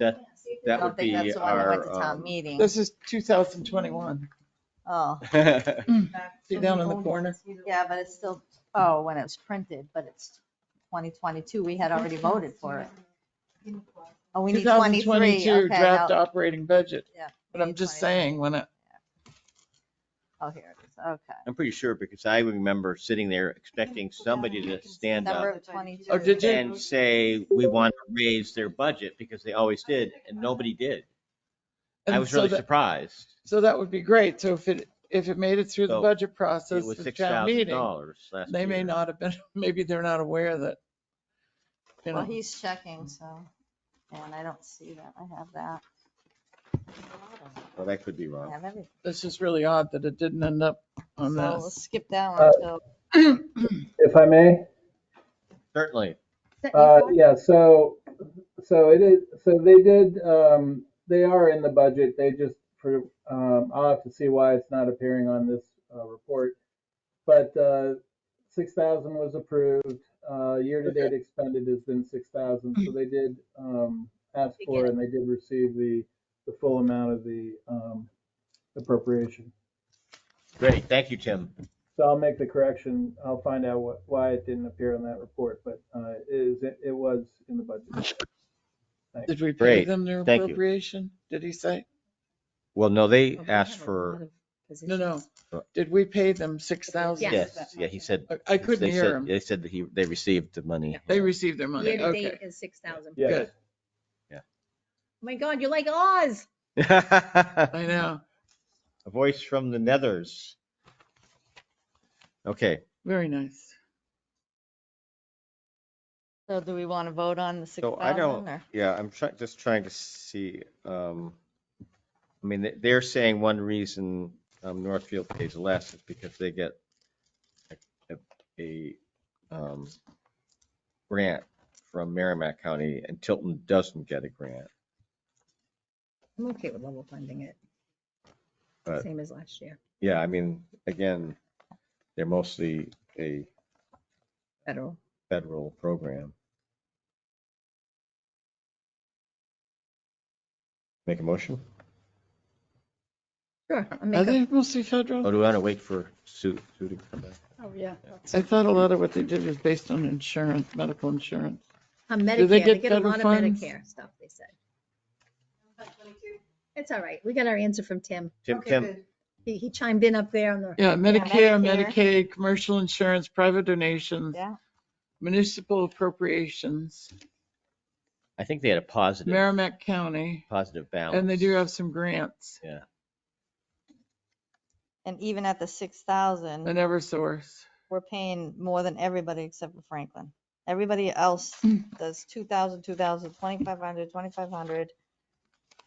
that don't would think be that's the one that went to our, town meeting. this is 2021. Oh, See down in the corner? yeah, but it's still, oh, when it was printed, but it's 2022, we had already voted for it. Oh, we need 23, 2022 okay. draft now- operating budget. Yeah. But I'm just saying, when it, Oh, here it is. Okay. I'm pretty sure because I remember sitting there expecting somebody to stand December up of 22. Oh, did you? and say, we want to raise their budget because they always did, and nobody did. I And was so really that- surprised. So that would be great. So if it made it through the So budget It process, was the town meeting, $6,000 last they may year. not have been, maybe they're not aware that, you Well, know. he's checking, so, and I don't see that. I have that. Well, that could be I wrong. have everything. It's just really odd that it didn't end up on So let's this. skip that one until. If I may, Certainly. yeah, so it is, so they did, they are in the budget, they just, for, I'll have to see why it's not appearing on this, report. But, 6,000 was approved, year-to-date expended has been 6,000, so they did, ask They for get it. and they did receive the full amount of the, appropriation. Great. Thank you, Tim. So I'll make the correction. I'll find out why it didn't appear on that report, but it was in the budget. Did we pay Great. them their Thank you. appropriation? Did he say? Well, no, they Well, we asked have a for, lot of No, no. positions. Did we pay them 6,000? Yes. yes, yeah, he said. I couldn't they hear said- him. They said that they received the money. They received their money. Year to Okay. date is 6,000. Yes. Good. Oh my God, you're like Oz. A I know. voice from the nethers. Okay, Very nice. So do we want to vote on the so I 6,000 don't, or? yeah, I'm just trying to see, I mean, they're saying one reason, Northfield pays less is because they get a grant from Merrimack County and Tilton doesn't get a grant. I'm okay with level funding it. But- Same as last year, Yeah, I mean, again, they're mostly a federal. federal program. Make a motion? Sure. I'll Are make a, they mostly Or federal? do we want to wait for Sue to come back? Oh, yeah. I thought a lot of what they did was based on insurance, medical insurance. Medicare, Do they they get get a federal lot of funds? Medicare stuff, they said. It's all right. We got our answer from Tim. Tim, He chimed in up there on the, Yeah, Medicare, Medicare. Medicaid, commercial insurance, private donations, Yeah. municipal appropriations, I think they had a positive Merrimack County, balance. and they do have some grants, Yeah, And even at the 6,000, and Eversource. we're paying more than everybody except for Franklin. Everybody else does 2,000, 2,000, 2,500, 2,500.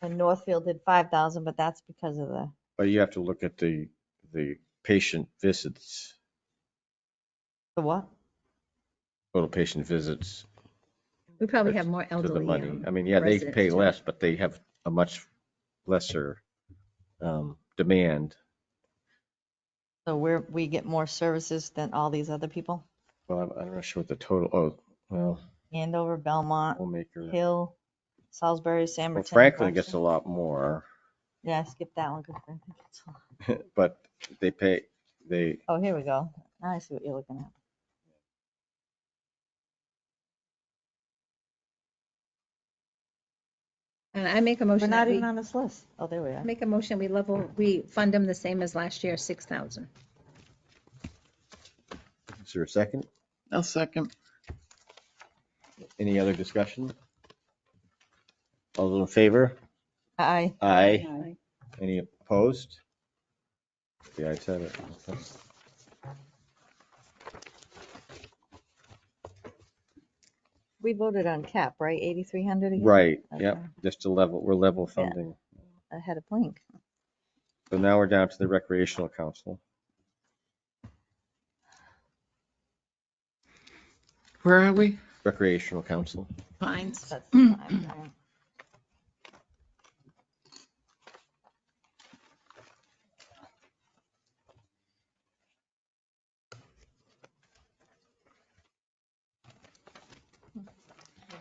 And Northfield did 5,000, but that's because of the, but you have to look at the patient visits, what? total patient visits we probably have more to the elderly. money. I mean, yeah, they residents pay too. less, but they have a much lesser demand. So we get more services than all these other people? Well, I'm not sure what the total, oh, well, Andover, Belmont, Homemaker. Hill, Salisbury, San Well, Bertrand. Franklin gets a Buxton. lot more, Yeah, I skipped that one because Franklin gets a lot. but they, Oh, here we go. Now I see what you're looking at. And I make a We're motion not that even we, on this list. Oh, there we are. make a motion, we fund them the same as last year, 6,000. is there a second? I'll second. Any other discussion? All those in favor? Aye. Aye. Any opposed? The ayes have it. Okay. We voted on cap, right? 8,300 again? Right, yep, Okay. just we're level funding. I had a blink. So now we're down to the recreational council. Where are we? Recreational council. Fines. That's the time, right?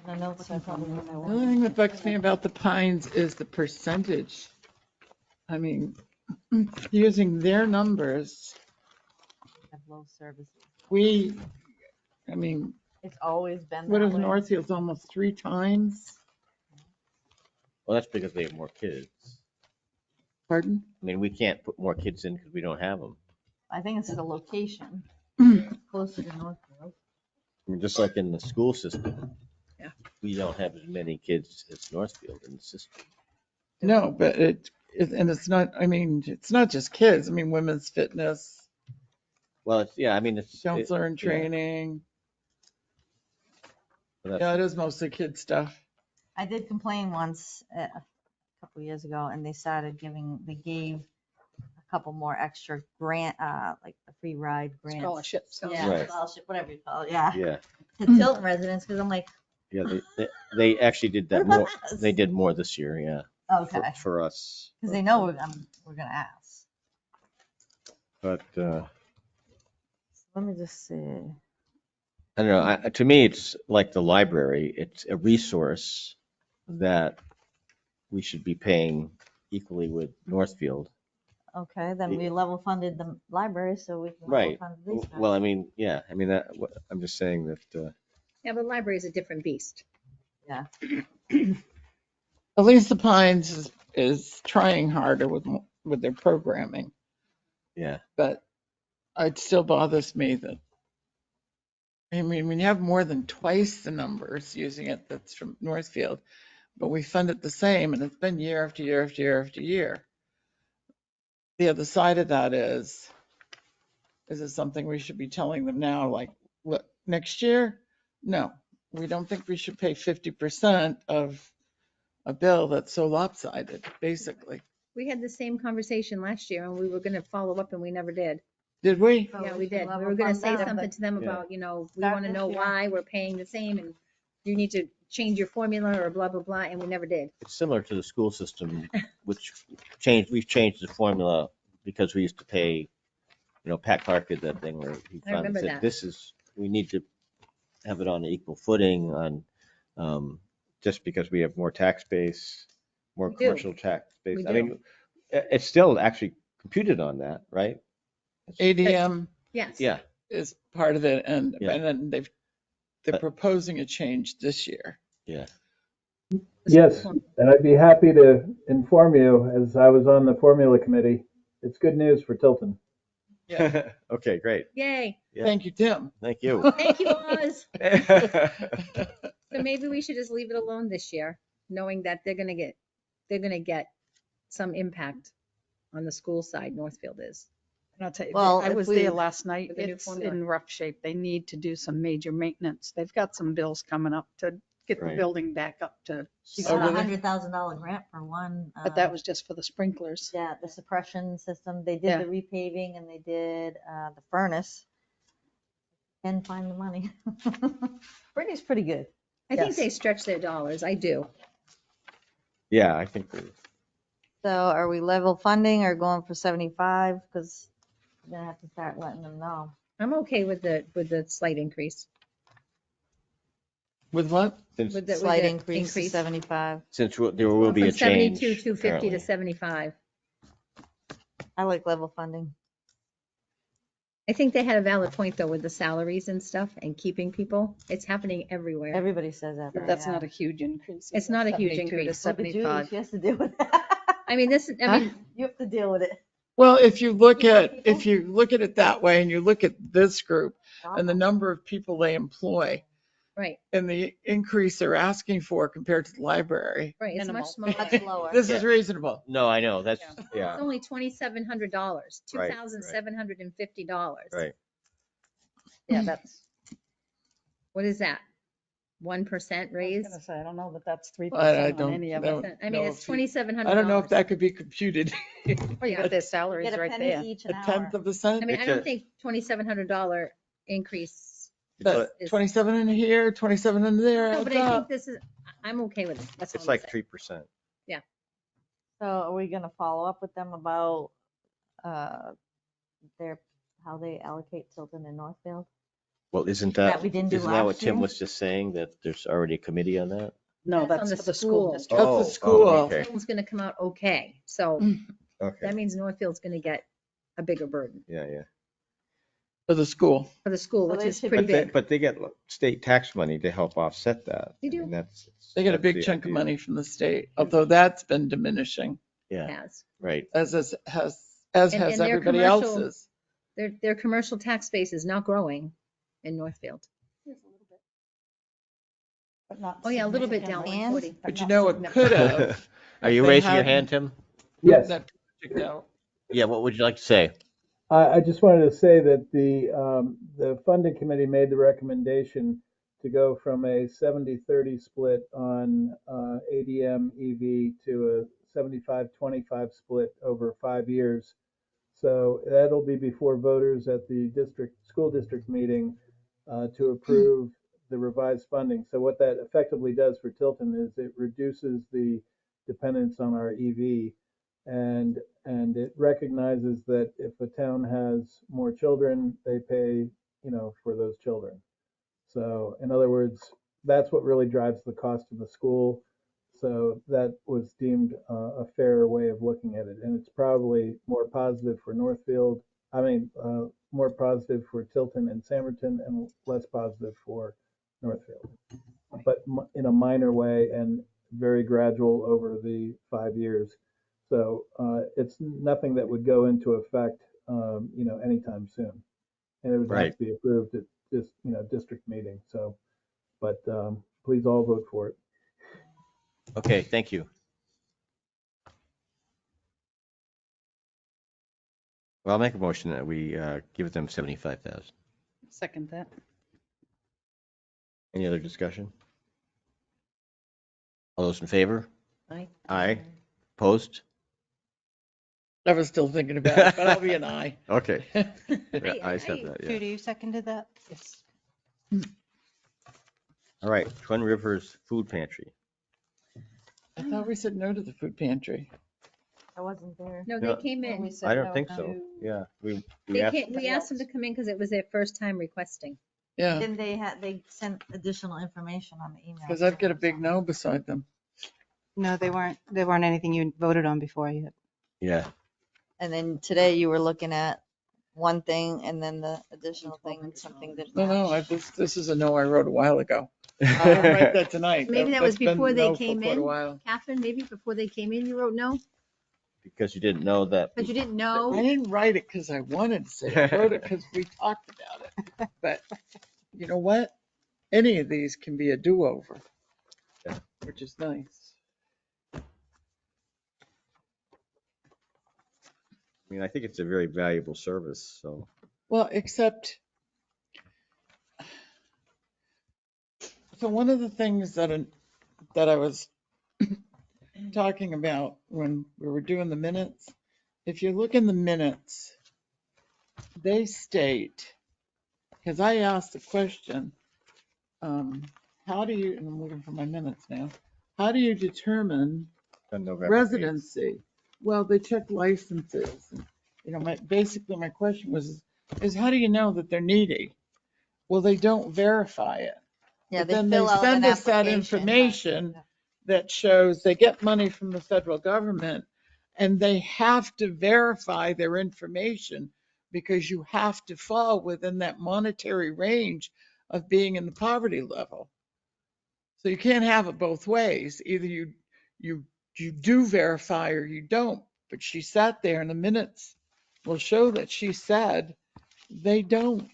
The notes are probably on my The wall. only thing that bugs me about the Pines is the percentage. I mean, using their numbers, Have low services. I mean, It's always been what that is way. Northfield's almost 3 times? Well, that's because they have more kids. Pardon? I mean, we can't put more kids in because we don't have them. I think it's the location, closer to Northfield. I mean, just like in the school system. Yeah. We don't have as many kids as Northfield in the system. No, but and it's not, I mean, it's not just kids. I mean, women's fitness, Well, it's, yeah, I mean, it's. counselor in yeah. training. But Yeah, that's- it is mostly kid stuff. I did complain once a couple of years ago, and they gave a couple more extra grant, like the free ride grants. Scholarships. Yeah, Right. scholarship, whatever you call it, yeah. Yeah, To Tilton residents, because I'm like, yeah, they actually did that What more. about us? They did more this year, yeah. okay, For us. because they know we're gonna ask. But, Let me just see. I don't know, to me, it's like the library. It's a resource that we should be paying equally with Northfield. Okay, then we level funded the library, so we can level Right. fund these guys. Well, I mean, yeah, I mean, I'm just saying that, Yeah, but library is a different beast. Yeah. At least the Pines is trying harder with their programming, yeah, but it still bothers me that, I mean, when you have more than twice the numbers using it that's from Northfield, but we fund it the same, and it's been year after year after year after year. The other side of that is it something we should be telling them now, like, what, next year? No, we don't think we should pay 50% of a bill that's so lopsided, basically. We had the same conversation last year and we were gonna follow up and we never did. Did we? So Yeah, we we should did. We level were gonna fund say them, something but to them Yeah. about, we Start wanna this know year. why we're paying the same and you need to change your formula or blah, blah, blah, and we never did. it's similar to the school system, which we've changed the formula because we used to pay, Pat Clark did that thing where he I finally remember said, that. we need to have it on an equal footing just because we have more tax base, more We do. commercial tax base. We I do. mean, it's still actually computed on that, right? ADM Yes. Yeah, is part of it, and Yeah. then they're proposing a change this year. yeah. Yes, and I'd be happy to inform you, as I was on the formula committee. It's good news for Tilton. Okay, great. Yay. Yeah. Thank you, Tim. Thank you. Thank you, Oz. So maybe we should just leave it alone this year, knowing that they're gonna get some impact on the school side, Northfield is. And I'll tell you, Well, I if was we- there last night. With the new It's formula. in rough shape. They need to do some major maintenance. They've got some bills coming up to get the Right. building back up to, She Oh, got a really? $100,000 grant for one. but that was just for the sprinklers. Yeah, the suppression system. They did Yeah. the repaving and they did the furnace. Can find the money. Brittany's pretty good. I think Yes. they stretch their dollars. I do. Yeah, I think So are we level funding or going for 75? Because we're gonna have to start letting them know. I'm okay with the slight increase. With what? since, With the Slight increase to increase. 75. there will be a From 72, change. 250 to apparently. 75. I like level funding. I think they had a valid point though with the salaries and stuff and keeping people. It's happening everywhere. Everybody says that. But that's not a huge increase. It's not a huge 72 to increase. Look at Judy, 75. she has to deal with that. I mean, You have to deal with it. Well, if you look at it that way and you look at this group and the number of people they employ right, and the increase they're asking for compared to the library, right. It's Minimal. much smaller. Much lower. this is reasonable. No, I know, that's, yeah, It's only $2,700, Right, right. $2,750. right. Yeah, that's, What is that? 1% I was raise? gonna say, I don't know that that's 3% I on don't any of know. it. I mean, No, it's if you- $2,700. I don't know if that could be computed. Well, you got their salaries Get a right penny there. each A an hour. tenth of a cent? I mean, I It's don't a- think $2,700 increase. But is- 27 in here, 27 in there. No, adds but I think up. this is, I'm okay with it. That's all It's I'm like saying. 3%. So are we gonna follow up with them about how they allocate Tilton and Northfield? Well, isn't That that, we didn't do isn't that what last Tim year? was just saying, that there's already a committee on that? No, That's on that's the for the school. school district. That's the school. Okay, Tilton's gonna come out okay. So okay, that means Northfield's gonna get a bigger burden yeah, yeah. For the school. for the school, So which they is should pretty be- big. But they get state tax money to help offset that. They I do. mean, They get a that's big the chunk of idea. money from the state, although that's been diminishing. Yeah, has. right. as has And has their everybody commercial- else's. Their commercial tax base is not growing in Northfield. But not Oh, yeah, a little bit down significantly. 140. But you not know, it could significantly. have. Are if you they raising your hadn't hand, Tim? moved Yes. that project out. Yeah, what would you like to say? I just wanted to say that the funding committee made the recommendation to go from a 70-30 split on ADM EV to a 75-25 split over 5 years. So that'll be before voters at the school district meeting to approve the revised funding. So what that effectively does for Tilton is it reduces the dependence on our EV, and it recognizes that if a town has more children, they pay, for those children. So in other words, that's what really drives the cost of the school. So that was deemed a fair way of looking at it, and it's probably more positive for Northfield. More positive for Tilton and Samberton, and less positive for Northfield. But in a minor way and very gradual over the 5 years. So it's nothing that would go into effect, anytime soon, and it would have Right. to be approved at this, district meeting. So, but please all vote for it. Okay, thank you. Well, I'll make a motion that we give them 75,000. Second that. Any other discussion? All those in favor? Aye. Aye. Opposed? I was still thinking about it, but I'll be an aye. Okay. Yeah, Aye, I aye, said aye. that, yeah. Judy, you seconded that? Yes. All right, Twin Rivers Food Pantry. I thought we said no to the food pantry. I wasn't there. No, No. they came Well, we in. said I don't no think to- so. Yeah, we We asked. asked them to come in because it was their first time requesting. Yeah, Then they sent additional information on the email. because I've got a big no beside them. No, they weren't anything you voted on before yet. Yeah, And then today you were looking at one thing and then the additional thing, something didn't No, match. this is a no I wrote a while ago. I didn't write that tonight. Maybe that was That's been before they no for came quite a in. while. Catherine, maybe before they came in, you wrote no, because you didn't know that. but you didn't I know. didn't write it because I wanted to say it. I wrote it because we talked about it. But you know what? Any of these can be a do-over, Yeah. which is nice. I mean, I think it's a very valuable service, so. Well, except, so one of the things that I was talking about when we were doing the minutes, if you look in the minutes, they state, because I asked the question, how do you, and I'm looking for my minutes now, how do you determine on November 8th. residency? Well, they check licenses. Basically my question is how do you know that they're needy? Well, they don't verify it. Yeah, But they then fill they out an send us that application. information that shows they get money from the federal government and they have to verify their information because you have to fall within that monetary range of being in the poverty level. So you can't have it both ways. Either you do verify or you don't. But she sat there and the minutes will show that she said they don't.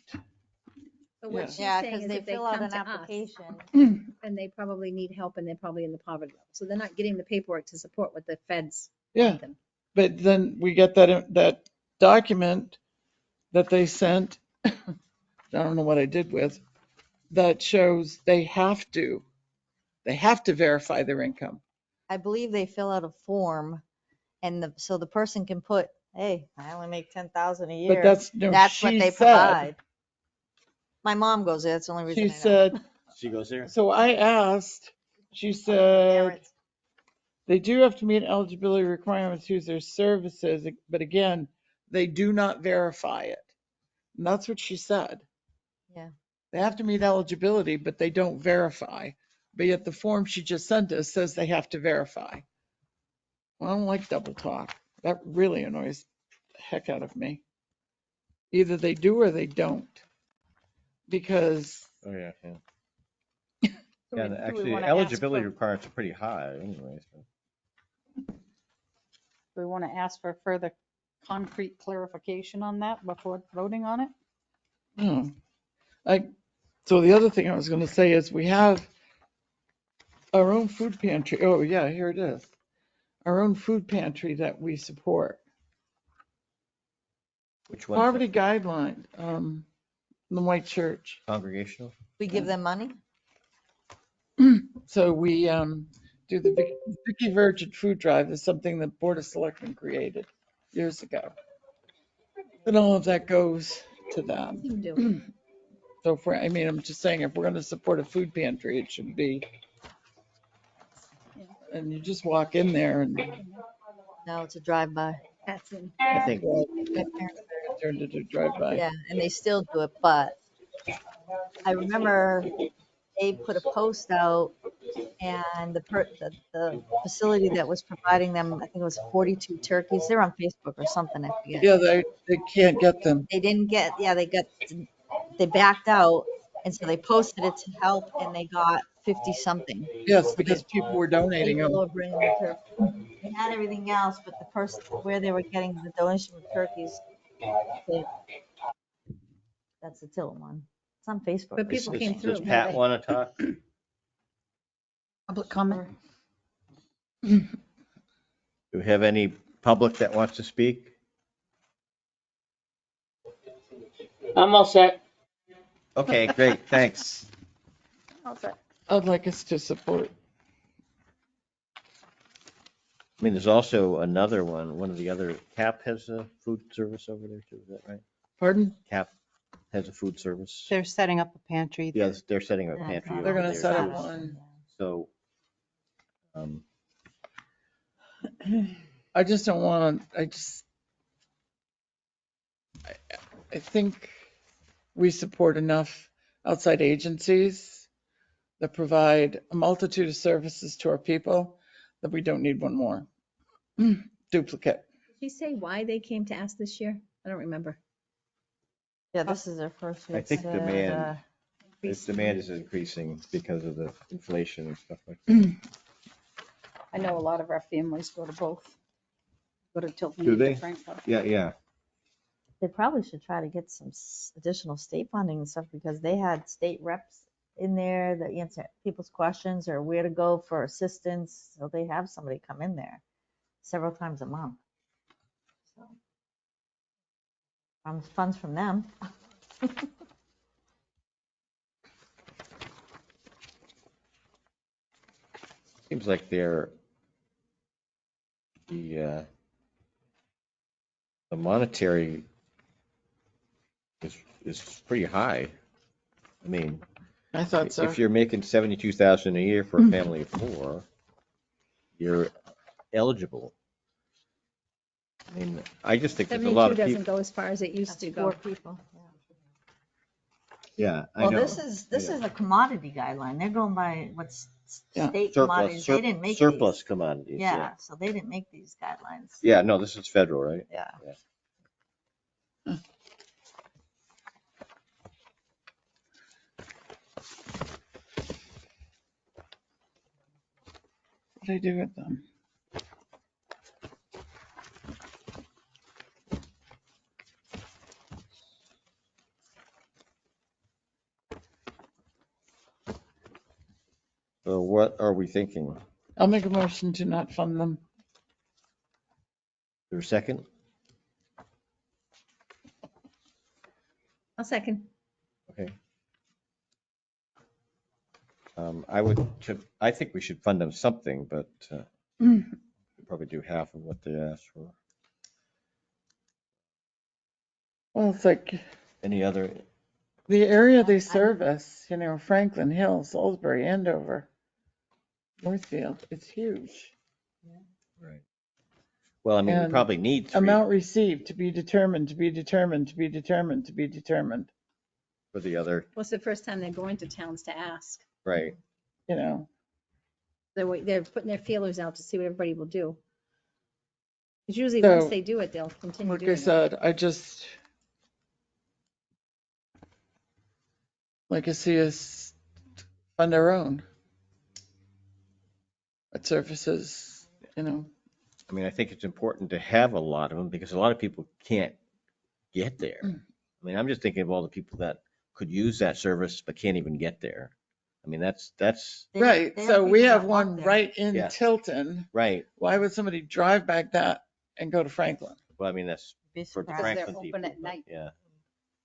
But what Yeah. she's Yeah, saying because is they if they fill out come an to us, application. and they probably need help and they're probably in the poverty level. So they're not getting the paperwork to support what the feds Yeah. want them. But then we get that document that they sent. I don't know what I did with, that shows they have to verify their income. I believe they fill out a form and so the person can put, hey, I only make 10,000 a year. But that's, no, That's what she they said, provide. My mom goes there. That's the only reason she I know. said, She goes there? so I asked, she said, Parents. they do have to meet eligibility requirements to use their services, but again, they do not verify it. And that's what she said. Yeah. They have to meet eligibility, but they don't verify. But yet the form she just sent us says they have to verify. Well, I don't like double talk. That really annoys the heck out of me. Either they do or they don't. Because, Oh, yeah, yeah. Do Yeah, we- do we actually, wanna ask eligibility for- requirements are pretty high anyways. we want to ask for further concrete clarification on that before voting on it? Hmm. So the other thing I was going to say is we have our own food pantry. Oh, yeah, here it is. Our own food pantry that we support. Which one? Poverty guideline, the white church. Congregational? We give them money? So we do the Vicky Virgin Food Drive is something the Board of Selectmen created years ago. And all of that goes to them. You do. So if we're, I mean, I'm just saying, if we're going to support a food pantry, it should be. And you just walk in there and No, it's a drive-by. That's in. I think, turn it to drive-by. Yeah, and they still do it, but I remember they put a post out and the facility that was providing them, I think it was 42 turkeys. They're on Facebook or something, I forget. Yeah, they can't get them. They didn't get, yeah, they backed out. And so they posted it to help and they got 50 something. Yes, because people were donating them. People were bringing the turkey. They had everything else, but the person where they were getting the donation of turkeys, that's the Tilton one. It's on Facebook. But people came through. does Pat want to talk? Public comment? Do we have any public that wants to speak? I'm all set. Okay, great, thanks. I'd like us to support. I mean, there's also another one of the other, CAP has a food service over there too, is that right? Pardon? CAP has a food service. They're setting up a pantry. Yes, they're setting up a Yeah, pantry. it's They're over gonna there, set too. up one. So, I just don't want to, I think we support enough outside agencies that provide a multitude of services to our people that we don't need one more duplicate. Did you say why they came to ask this year? I don't remember. Yeah, this is their first year. I think It said, demand is increasing because of the inflation and stuff like that. I know a lot of our families go to both. Go to Tilton. Do and to they? Frankfurt. Yeah. They probably should try to get some additional state funding and stuff because they had state reps in there that answer people's questions or where to go for assistance. So they have somebody come in there several times a month. So funds from them. Seems like the monetary is pretty high. I mean, I thought so. if you're making 72,000 a year for a family of four, you're eligible. I mean, I just think there's a lot 72 of doesn't people. go as far as it used to go. 4 people. Yeah, I Well, know. this is a commodity guideline. They're going by what's Yeah. state commodities. They didn't make surplus these. commodities. Yeah, so they didn't make these guidelines. Yeah, no, this is federal, right? Yeah. What do I do with them? So what are we thinking? I'll make a motion to not fund them. There's a second? I'll second. Okay. I think we should fund them something, but we probably do half of what they asked for. Well, it's like Any other, the area they service, Franklin Hills, Salisbury, Andover, Northfield, it's huge. right? Well, I mean, we And probably need three Amount received to be determined, to be determined, to be determined, to be determined, for the other, What's the first time they're going to towns to ask? right? They're putting their feelers out to see what everybody will do. Because usually once So, they do it, they'll continue Like doing I it. said, I just like to see us fund our own. What services, I mean, I think it's important to have a lot of them because a lot of people can't get there. I mean, I'm just thinking of all the people that could use that service but can't even get there. I mean, that's Right, They so we people have that walk one there. right in Yeah. Tilton. right. Why would somebody drive back that and go to Franklin? Well, I mean, that's Be for the surprised. they're Franklin open people. at but night. Yeah.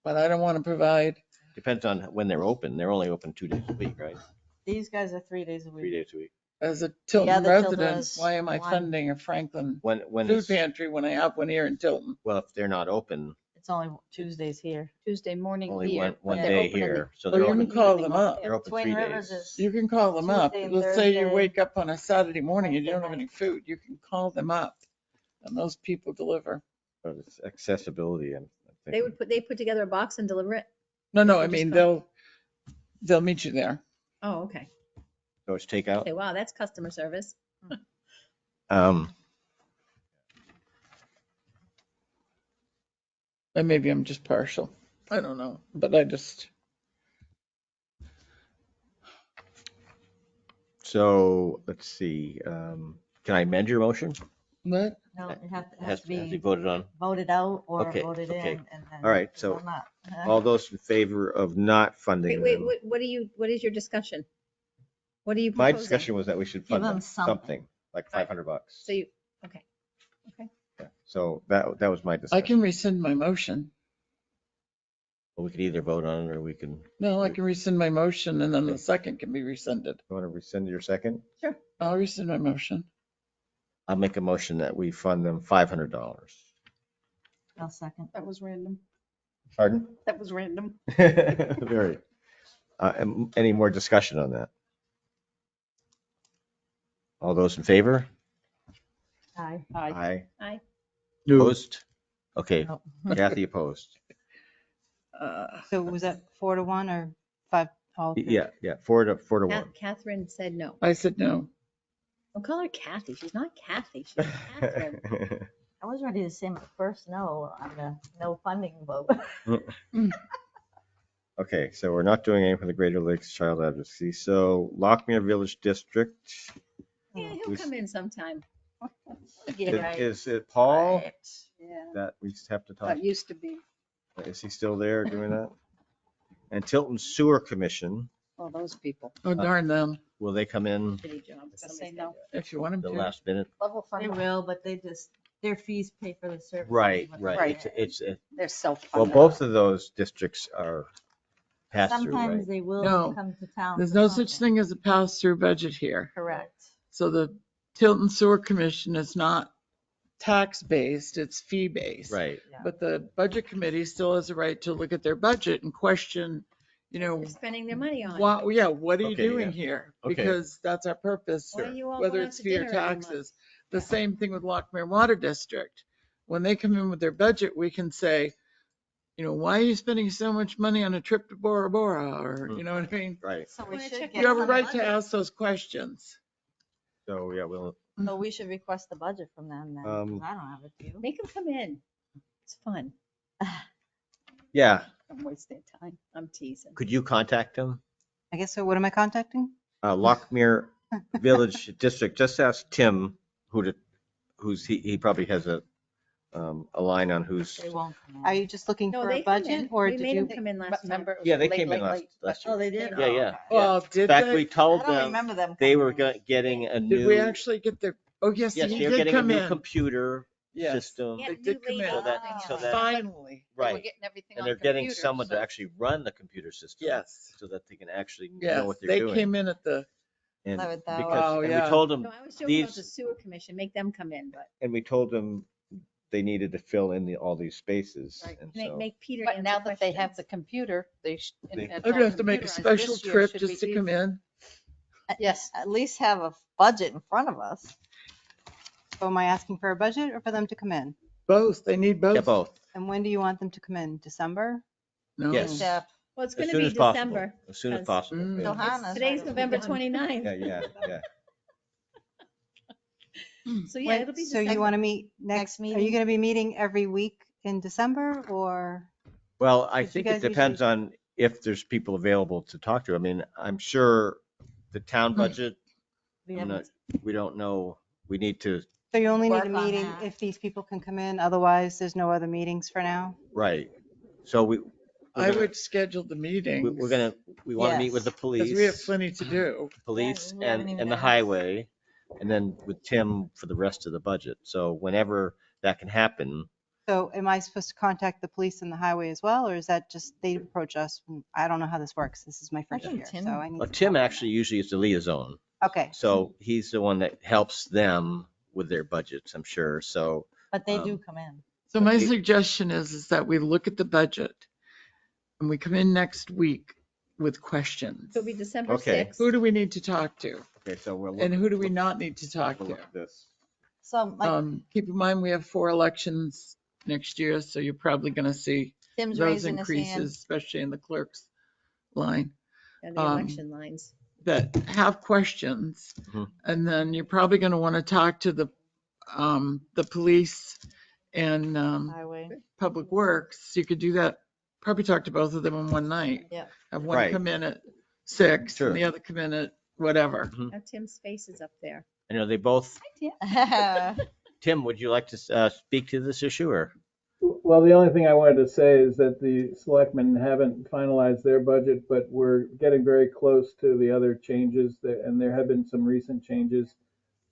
But I don't want to provide, Depends on when they're open. They're only open 2 days a week, right? These guys are 3 days a 3 week. days a week. as a Tilton other Tilton resident, is why am I one. funding a Franklin When food is, pantry when I have one here in Tilton? well, if they're not open, It's only Tuesdays here. Tuesday morning only here. one but they're day open in the- here. So Oh, they're you can open, call them up. they're open Twin 3 Rivers days. is You can call them up. Tuesday and Let's say you Thursday, wake up on a Saturday morning and you Wednesday don't have any night. food, you can call them up and those people deliver. But it's accessibility and They put together a box and deliver it? No, no, Or I just mean, come? they'll meet you there. Oh, okay. so it's takeout. Okay, wow, that's customer service. And maybe I'm just partial. I don't know, but I just, So let's see. Can I amend your motion? what? No, it has It has to to be be voted on. voted out or Okay, voted okay. in and then. All right, 'cause so I'm not- All those in favor of not funding Wait, them. what is your discussion? What are you My proposing? discussion was that we should Give fund them them something, like Right. $500. So you, okay. Yeah. So that was my I discussion. can rescind my motion. Well, we could either vote on it or we can, No, I can rescind my motion and then the second can be rescinded. you want to rescind your second? Sure. I'll rescind my motion. I'll make a motion that we fund them $500. I'll second. That was random. Pardon? That was random. Very. Any more discussion on that? All those in favor? Aye. Aye. Aye. Opposed? Okay, Nope. Kathy opposed. So was that 4-1 or 5? All three? Yeah, 4-1. Catherine said no. I said no. Don't call her Kathy. She's not Kathy. She's Catherine. I was ready to say my first no on the no funding vote. Okay, so we're not doing anything for the Greater Lakes Child Advocacy. So Lockmere Village District, Yeah, he'll Who's- come in sometime. is it Paul Right. Yeah, that we have to talk? that used to be, Is he still there doing that? And Tilton Sewer Commission, all those people. Oh, darn them. will they come in Shitty job. Gotta say no. If you want them the to. last minute? Level They funding, will, but their fees pay for the service. Right. Right. It's, they're well, self-funded. both of those districts are pass-through, Sometimes right? they will No. come to town. There's for no such something. thing as a pass-through budget here. Correct. So the Tilton Sewer Commission is not tax-based, it's fee-based. Right. But the budget committee still has a right to look at their budget and question, They're spending their money on. what are you Okay, doing yeah. here? Okay. Because that's our purpose, Why are you all whether going out it's to fee or dinner every month? taxes. The same thing with Lockmere Water District. When they come in with their budget, we can say, why are you spending so much money on a trip to Bora Bora? Or, you know what I mean? Right. So we Wanna should check get You have a some right to budget. ask those questions. So, yeah, we'll, So we should request the budget from them then, 'cause I don't have it, do you? Make them come in. It's fun. yeah, Don't waste their time. I'm teasing. could you contact them? I guess so. What am I contacting? Lockmere Village District, just ask Tim he probably has a line on who's, They won't come in. Are you just looking No, for they a come budget in. or We did made you? them come in last time. Remember, it was yeah, they late, came in late, last late. Oh, they did? Yeah, Oh, yeah. okay. Well, In did fact, they? we told I don't them remember them. they coming were in. getting a Did we new, actually get their, oh, yes, yes, he they were did getting a come new in. computer Yes. system. Yeah, They new did come lady. in. So that, Ah. so that, Finally, They were right. getting everything And on they're getting computer, someone to so- actually run the computer system. yes, So that they can actually know yes, what they're they doing. came in at the, And 11th hour. because, Wow, and we yeah. told them, No, I was joking about the these, sewer commission. Make them come in, but and we told them they needed to fill in all these spaces. Right. And make, so, make Peter But answer now that they have questions. the computer, they should. They- I'm gonna have to make a special trip just to come in. Yes, At least have a budget in front of us. So am I asking for a budget or for them to come in? Both, they need both. yeah, both. And when do you want them to come in? December? No. Yes. Yeah. Well, it's As going to soon be as possible. December. As soon as 'cause possible. Mm. yeah. Johanna's Today's ready to November be done. 29th. Yeah. So yeah, When- it'll be So December. you want to meet Next next, are you meeting? going to be meeting every week in December or? Well, I But you think guys it depends on if there's people available to talk to. I mean, I'm sure the town budget, We I'm haven't- not, we don't know. We need to So you only need a Work on meeting that. if these people can come in, otherwise there's no other meetings for now? Right. So I would schedule the meetings. we want to meet with the Yes. police. Because we have plenty to do. Police Yeah, we haven't even and the done- highway, and then with Tim for the rest of the budget. So whenever that can happen, So am I supposed to contact the police and the highway as well, or is that just they approach us? I don't know how this works. This is my first think year, Tim- so I need well, some Tim help on actually usually is the liaison. that. Okay. So he's the one that helps them with their budgets, I'm sure. So But they do come in. So my Okay. suggestion is that we look at the budget and we come in next week with questions. It'll be December Okay. 6th. Who do we need to talk to? okay, so we're And who do we not need to talk we'll to? look at this. So my, Keep in mind, we have 4 elections next year, so you're probably going to see Tim's those raising his hand. increases, especially in the clerk's line, And the election lines. that have questions. Mhm. And then you're probably going to want to talk to the police and Highway. Public Works. You could do that, probably talk to both of them in one night. Yep. Have one Right. come in at 6 Sure. and the other come in at whatever. Now Tim's face is up there. I know they both. Yeah. Tim, would you like to speak to this issue or? Well, the only thing I wanted to say is that the selectmen haven't finalized their budget, but we're getting very close to the other changes, and there have been some recent changes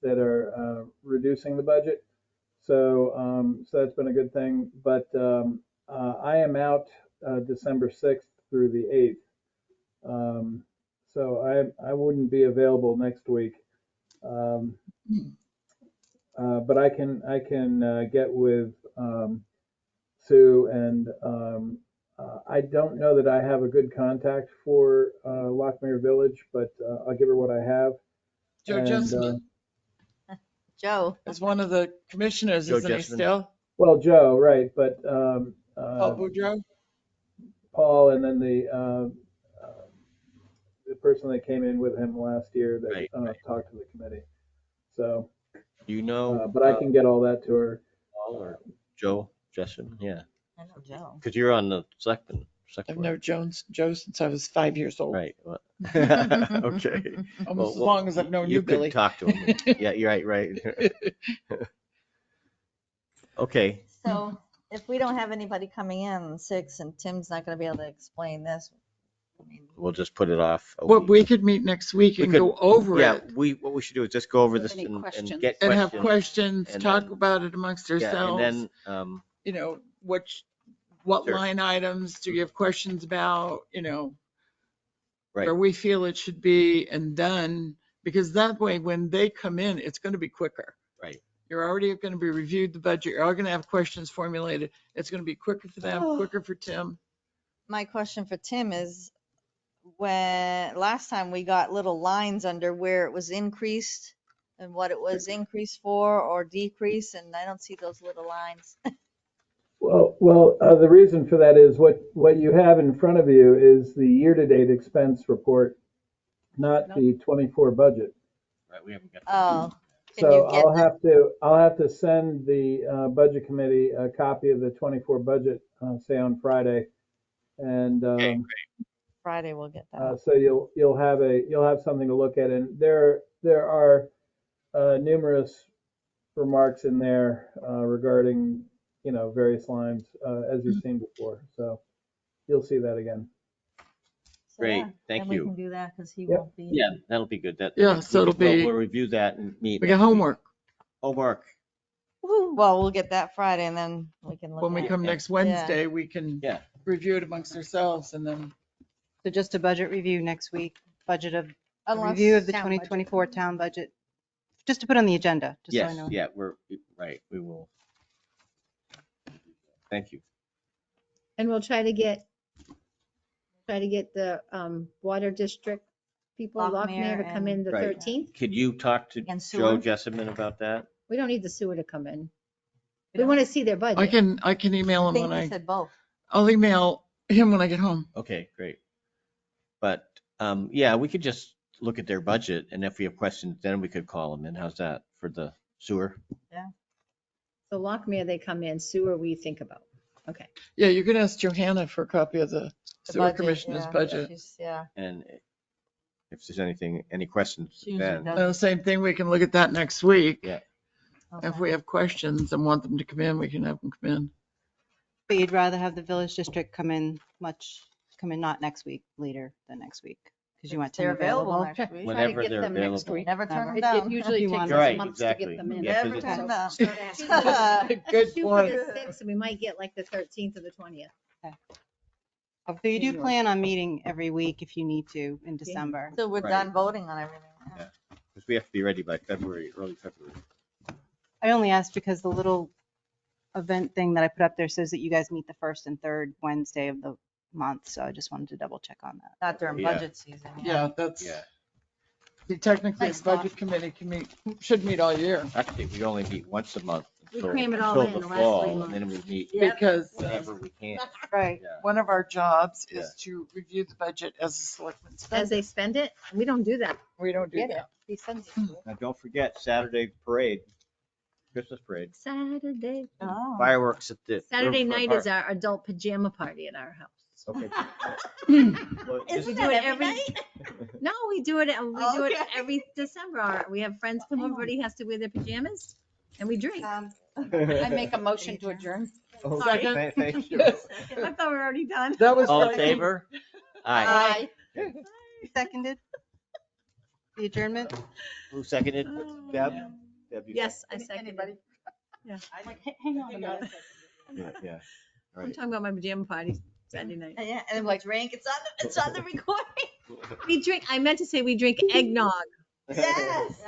that are reducing the budget. So, so that's been a good thing. But I am out December 6th through the 8th. So I wouldn't be available next week. But I can get with Sue, and I don't know that I have a good contact for Lockmere Village, but I'll give her what I have. Joe And, Jessamine Joe. is one of the commissioners, Joe isn't he Jessamine. still? Well, Joe, right, but Paul Boudreau? Paul, and then the person that came in with him last year that Right. talked to the committee. So, You know, but I can get all that to her. Paul or Joe Jessamine, yeah, I know Joe. because you're on the selectmen. I've known Joe since I was 5 years old. Right. Well, okay. Almost as Well, long as I've known you, could Billy. talk to him. Yeah, you're right. Okay. So if we don't have anybody coming in 6 and Tim's not gonna be able to explain this, I mean, We'll just put it off. a Well, week. we could meet next week We and could- go over Yeah, it what we should do is just go over this Any and questions? get and have questions. questions, and talk then- about it amongst Yeah, ourselves. and then, You know, what Sure. line items do you have questions about, you know? Right. Where we feel it should be, and then, because that way, when they come in, it's going to be quicker. Right. You're already going to be reviewed the budget. You're all going to have questions formulated. It's going to be quicker for them, quicker for Tim. my question for Tim is, when, last time we got little lines under where it was increased and what it was increased for or decreased, and I don't see those little lines. Well, the reason for that is what you have in front of you is the year-to-date expense report, not the 24 budget. Right, we haven't got. Oh, can So you get I'll have to send the budget committee a copy of the 24 budget, say on Friday, and Friday we'll get that. so you'll have something to look at, and there are numerous remarks in there regarding various lines as you've seen before. So you'll see that again. So, Great, yeah, thank then you. we can do that because he Yep. won't be. Yeah, that'll be good. Yeah, so it'll be- We'll review that and meet. We got next week. homework. Homework. Well, we'll get that Friday and then we can look When we at come it. next Wednesday, we can Yeah. review it amongst ourselves and then, So just a budget review next week, a Unless- review of the Town budget. 2024 town budget, just to put on the agenda, just so I Yes, know. yeah, right, we will. Thank you. And we'll try to get the water district people, Lockmere, to come in the Right. 13th. Could you talk to And Joe sewer? Jessamine about that? We don't need the sewer to come in. We want to see their budget. I can email I him think when he said both. I'll email him when I get home. Okay, great. But, yeah, we could just look at their budget, and if we have questions, then we could call them in. How's that for the sewer? So Lockmere, they come in, sewer we think about. Okay. Yeah, you can ask Johanna for a copy of the The sewer budget, commissioner's yeah, budget. Yeah. And if there's any questions She usually then. does. And the same thing, we can look at that next week. Yeah. If we have questions and want them to come in, we can have them come in. But you'd rather have the village district come in not next week, later than next week, because you want They're them available available. next week. Whenever they're available. Never turn them It down. usually You takes want- us Right, months to exactly. get them in. Yeah, 'cause Never it's- turn them down. Start asking. Good Shoot for point. the 6th, and we might get like the 13th or the 20th. So you do plan on meeting every week if you need to in December. So we're Right. done voting on everything. Yeah. Because we have to be ready by February, early February. I only asked because the little event thing that I put up there says that you guys meet the first and third Wednesday of the month, so I just wanted to double check on that. Not during Yeah. budget season. Yeah, that's, Yeah. technically, Nice the budget committee should meet all year. Actually, we only meet once a month We until, cram it all until in the the last 3 fall, and then we months. meet Yep. Because whenever we can. Right. Yeah. one of our jobs Yeah. is to review the budget as a selectman As spends they it. spend it, we don't do that. We don't do Get it. that. He sends it to us. Now, don't forget Saturday parade, Christmas parade, Saturday. Oh. fireworks at the. Saturday Riverfront night is Park. our adult pajama party at our house. Okay. Well, Isn't just- do that it every every- night? No, we do it Okay. every December. We have friends come over, everybody has to wear their pajamas, and we drink. I make a motion to adjourn. Oh, Sorry. thank you. I thought we were already done. That was. All in favor? Aye. You seconded the adjournment? Who seconded? Deb? Deb, you Yes, I second. Anybody? Yeah. Hang on a minute. seconded? Yeah, I'm right. talking about my pajama party Saturday night. Yeah, and then we drink. It's on the recording. We drink, I meant to say we drink eggnog. Yes.